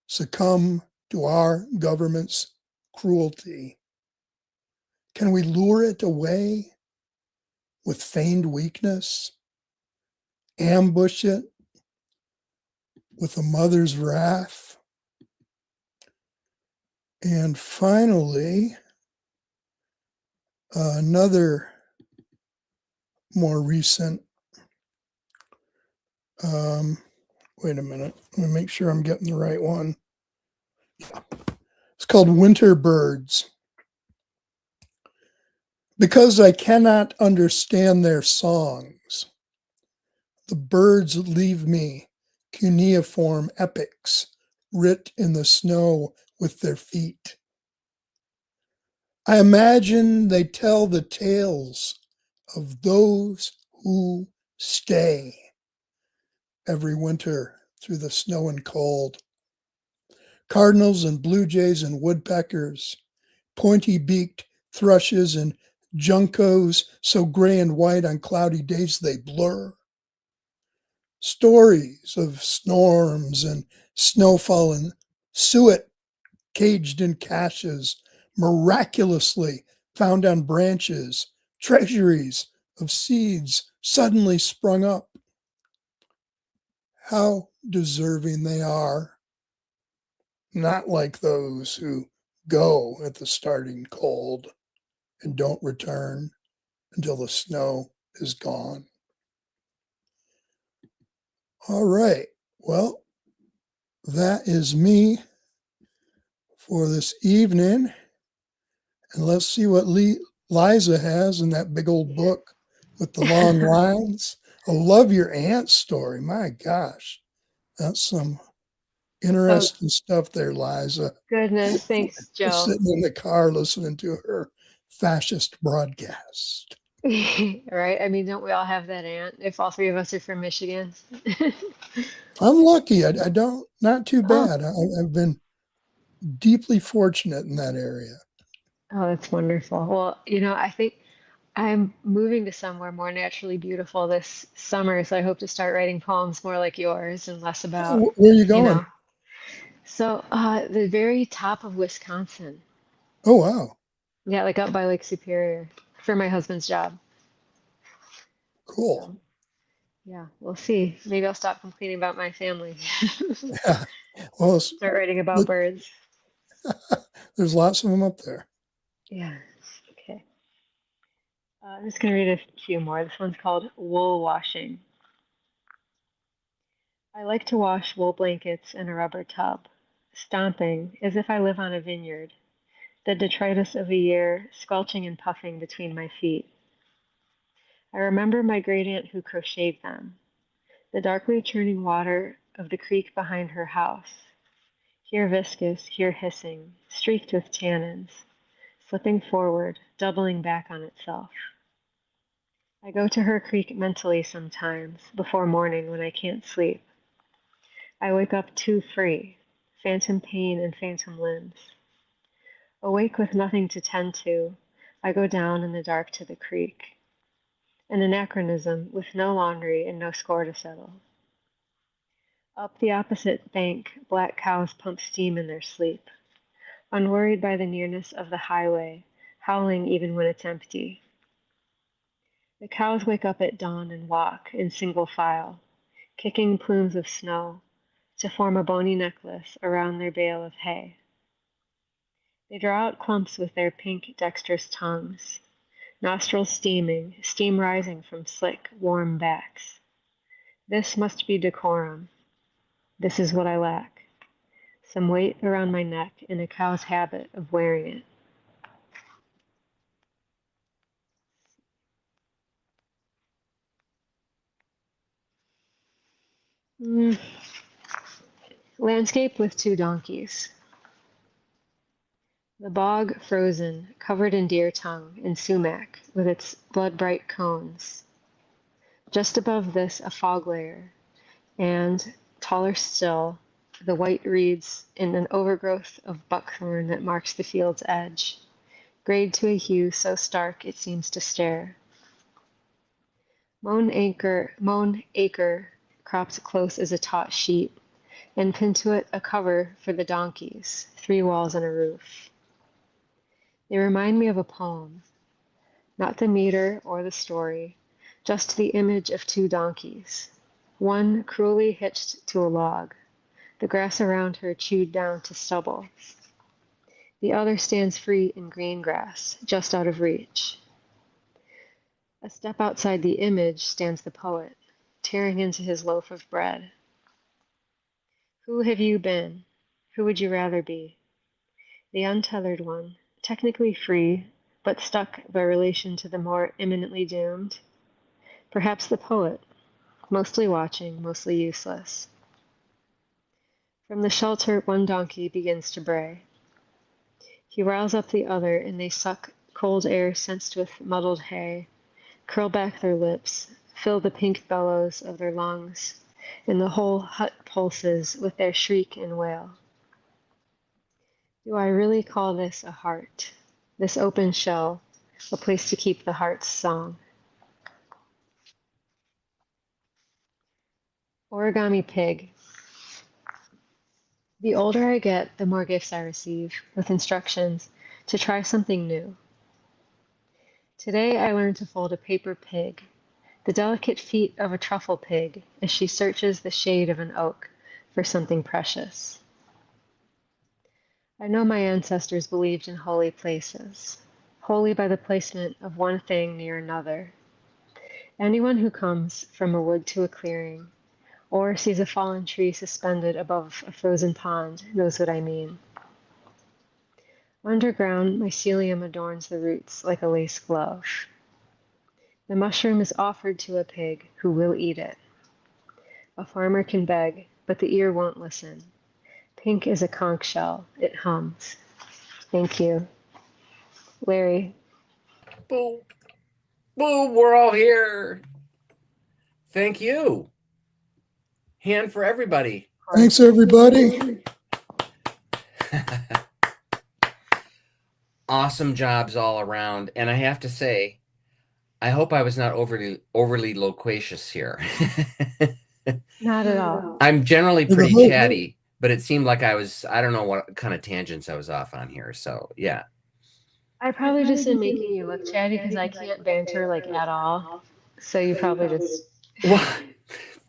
succumb to our government's cruelty? Can we lure it away with feigned weakness, ambush it with a mother's wrath? And finally, another more recent, wait a minute, let me make sure I'm getting the right one. It's called Winter Birds. Because I cannot understand their songs, the birds leave me cuneiform epics writ in the snow with their feet. I imagine they tell the tales of those who stay every winter through the snow and cold. Cardinals and blue jays and woodpeckers, pointy-beaked thrushes and juncos so gray and white on cloudy days they blur. Stories of storms and snowfall and suet caged in caches, miraculously found on branches, treasuries of seeds suddenly sprung up. How deserving they are, not like those who go at the starting cold and don't return until the snow is gone. All right. Well, that is me for this evening. And let's see what Liza has in that big old book with the long lines. I love your aunt's story. My gosh. That's some interesting stuff there, Liza. Goodness, thanks, Joe. Sitting in the car listening to her fascist broadcast. Right? I mean, don't we all have that aunt if all three of us are from Michigan? I'm lucky. I don't, not too bad. I've been deeply fortunate in that area. Oh, that's wonderful. Well, I think I'm moving to somewhere more naturally beautiful this summer, so I hope to start writing poems more like yours and less about, Where are you going? So, the very top of Wisconsin. Oh, wow. Yeah, like up by Lake Superior for my husband's job. Cool. So, yeah, we'll see. Maybe I'll stop complaining about my family. Yeah. Well, Start writing about birds. there's lots of them up there. Yeah. Okay. I'm just going to read a few more. This one's called Wool Washing. I like to wash wool blankets in a rubber tub, stomping as if I live on a vineyard, the detritus of a year squelching and puffing between my feet. I remember my great aunt who crocheted them, the darkly churning water of the creek behind her house, here viscous, here hissing, streaked with tannins, slipping forward, doubling back on itself. I go to her creek mentally sometimes, before morning when I can't sleep. I wake up too free, phantom pain and phantom limbs. Awake with nothing to tend to, I go down in the dark to the creek. An anachronism with no laundry and no score to settle. Up the opposite bank, black cows pump steam in their sleep, unworried by the nearness of the highway, howling even when it's empty. The cows wake up at dawn and walk in single file, kicking plumes of snow to form a bony necklace around their bale of hay. They draw out clumps with their pink, dexterous tongues, nostrils steaming, steam rising from slick, warm backs. This must be decorum. This is what I lack. Some weight around my neck and a cow's habit of wearing it. Landscape with two donkeys. The bog frozen, covered in deer tongue and sumac with its blood-bright cones. Just above this a fog layer, and, taller still, the white reeds in an overgrowth of buckthorn that marks the field's edge, grayed to a hue so stark it seems to stare. Mown acre cropped close as a taut sheet, and pinned to it a cover for the donkeys, 3 walls and a roof. They remind me of a poem, not the meter or the story, just the image of 2 donkeys, one cruelly hitched to a log, the grass around her chewed down to stubble. The other stands free in green grass, just out of reach. A step outside the image stands the poet, tearing into his loaf of bread. Who have you been? Who would you rather be? The untethered one, technically free, but stuck by relation to the more imminently doomed? Perhaps the poet, mostly watching, mostly useless. From the shelter, one donkey begins to bray. He riles up the other, and they suck cold air sensed with muddled hay, curl back their lips, fill the pink bellows of their lungs, and the whole hut pulses with their shriek and wail. Do I really call this a heart, this open shell, a place to keep the heart's song? Origami pig. The older I get, the more gifts I receive, with instructions to try something new. Today I learned to fold a paper pig, the delicate feet of a truffle pig, as she searches the shade of an oak for something precious. I know my ancestors believed in holy places, holy by the placement of one thing near another. Anyone who comes from a wood to a clearing, or sees a fallen tree suspended above a frozen pond, knows what I mean. Underground, mycelium adorns the roots like a lace glove. The mushroom is offered to a pig who will eat it. A farmer can beg, but the ear won't listen. Pink is a conch shell. It hums. Thank you. Larry. Boom. Boom. We're all here. Thank you. Hand for everybody. Thanks, everybody. Awesome jobs all around. And I have to say, I hope I was not overly loquacious here. Not at all. I'm generally pretty chatty, but it seemed like I don't know what kind of tangents I was off on here. So yeah. I probably just am making you look chatty because I can't banter like at all. So you probably just. Well,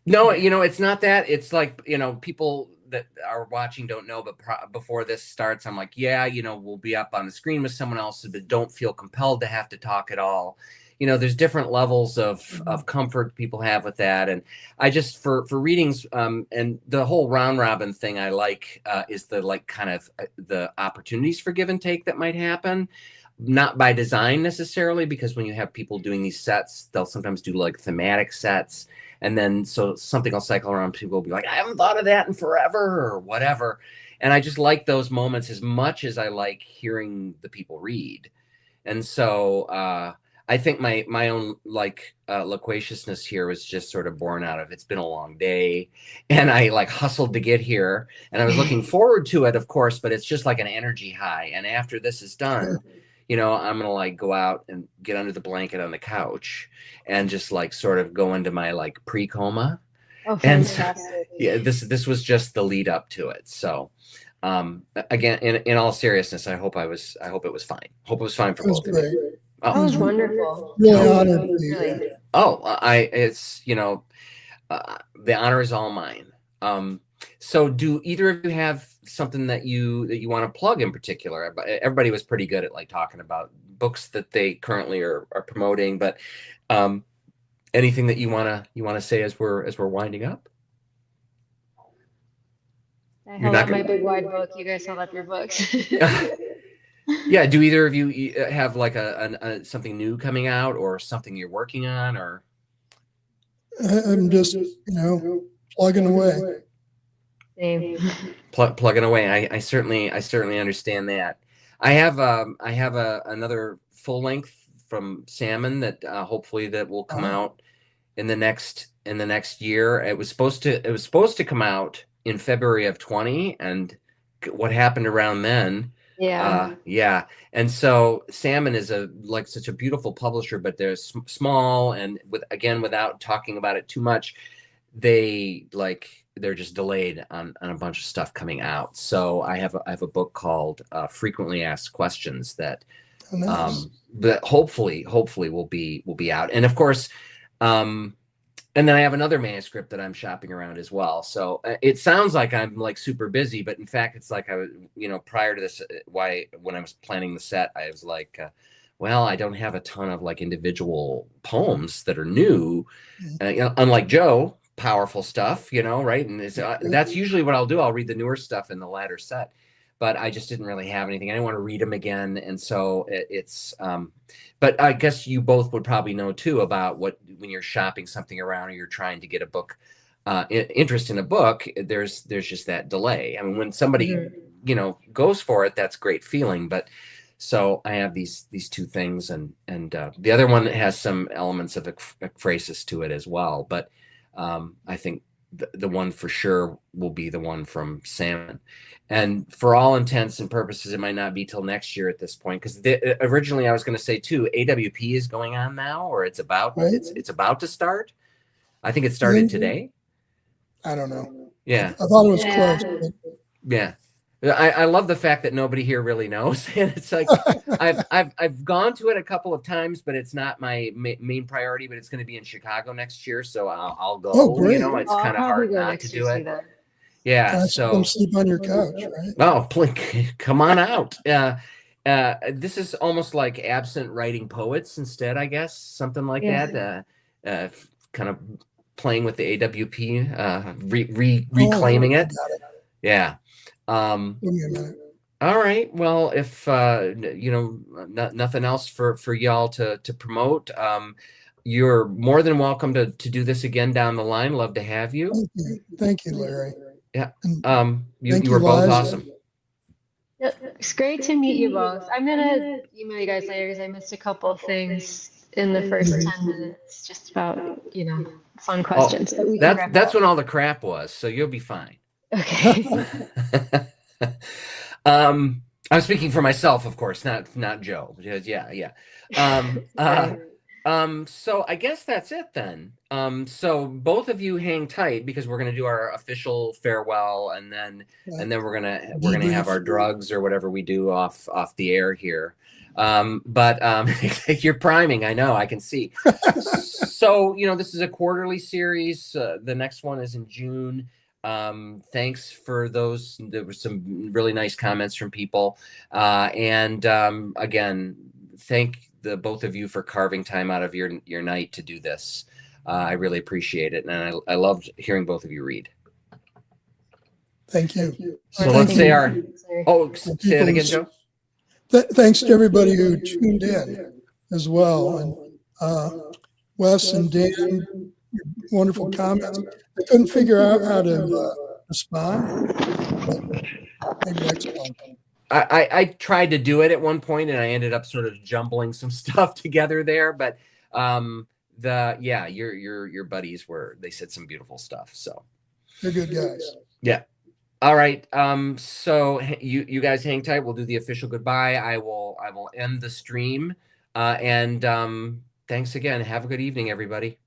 no, it's not that. It's like, people that are watching don't know, but before this starts, I'm like, yeah, we'll be up on the screen with someone else, but don't feel compelled to have to talk at all. there's different levels of comfort people have with that. And I just, for readings, and the whole round robin thing I like, is the like kind of the opportunities for give and take that might happen. Not by design necessarily, because when you have people doing these sets, they'll sometimes do like thematic sets. And then so something will cycle around, people will be like, I haven't thought of that in forever or whatever. And I just like those moments as much as I like hearing the people read. And so I think my own like loquaciousness here was just sort of born out of, it's been a long day and I like hustled to get here and I was looking forward to it, of course, but it's just like an energy high. And after this is done, I'm going to like go out and get under the blanket on the couch and just like sort of go into my like pre-coma. Oh, And so, fantastic. yeah, this was just the lead up to it. So again, in all seriousness, I hope it was fine. Hope it was fine for That was both of great. you. That Oh, was wonderful. Really honored to be Really. here. it's the honor is all mine. So do either of you have something that you want to plug in particular? Everybody was pretty good at like talking about books that they currently are promoting, but anything that you want to say as we're winding up? I held up my big wide book. You guys held up your books. Yeah. Do either of you have like a something new coming out or something you're working on, or? I'm just, plugging away. Same. Plugging away. I certainly understand that. I have another full length from Salmon that hopefully that will come out in the next year. It was supposed to come out in February of 2020, and what happened around then. Yeah. And so Salmon is such a beautiful publisher, but they're small, and without talking about it too much, they're just delayed on a bunch of stuff coming out. So I have a book called Frequently Asked Questions that that hopefully will be out. And of course, and then I have another manuscript that I'm shopping around as well. So it sounds like I'm like super busy, but in fact, it's like I was, prior to this, when I was planning the set, I was like, well, I don't have a ton of like individual poems that are new, unlike Joe, powerful stuff, right? And that's usually what I'll do. I'll read the newer stuff in the latter set, but I just didn't really have anything. I didn't want to read them again. And so it's, but I guess you both would probably know too about when you're shopping something around or you're trying to get a book, interest in a book, there's just that delay. I mean, when somebody, goes for it, that's great feeling. But so I have these two things, and the other one has some elements of ekphrasis to it as well. But I think the one for sure will be the one from Salmon. And for all intents and purposes, it might not be till next year at this point, because originally I was going to say too, AWP is going on now, or it's about to start. I think it started today. I don't know. Yeah, I thought it was close. But... Yeah. I love the fact that nobody here really knows. And it's like I've gone to it a couple of times, but it's not my main priority. But it's going to be in Chicago next year, so I'll go. Oh, great. It's kind of hard not to do it. Yeah. So come sleep on your couch, right? Oh, come on out. This is almost like absent writing poets instead, I guess, something like that. Kind of playing with the AWP, reclaiming it. Yeah. All right. Well, if nothing else for y'all to promote, you're more than welcome to do this again down the line. Love to have you. Thank you, Larry. Yeah. You were both awesome. It's great to meet you both. I'm gonna email you guys later because I missed a couple of things in the first 10 minutes, just about fun questions. That's when all the crap was, so you'll be fine. Okay. I'm speaking for myself, of course, not Joe. Yeah. So I guess that's it then. So both of you hang tight because we're gonna do our official farewell, and then we're gonna have our drugs or whatever we do off the air here. But you're priming. I know. I can see. So this is a quarterly series. The next one is in June. Thanks for those. There were some really nice comments from people. And again, thank the both of you for carving time out of your night to do this. I really appreciate it, and I loved hearing both of you read. Thank you. So let's say our say it again, Joe. Thanks to everybody who tuned in as well, and Wes and Dan, wonderful comments. I couldn't figure out how to respond. Maybe next one. I tried to do it at one point, and I ended up sort of jumbling some stuff together there. But your buddies they said some beautiful stuff. So they're good guys. Yeah. All right. So you guys hang tight. We'll do the official goodbye. I will end the stream. And thanks again. Have a good evening, everybody.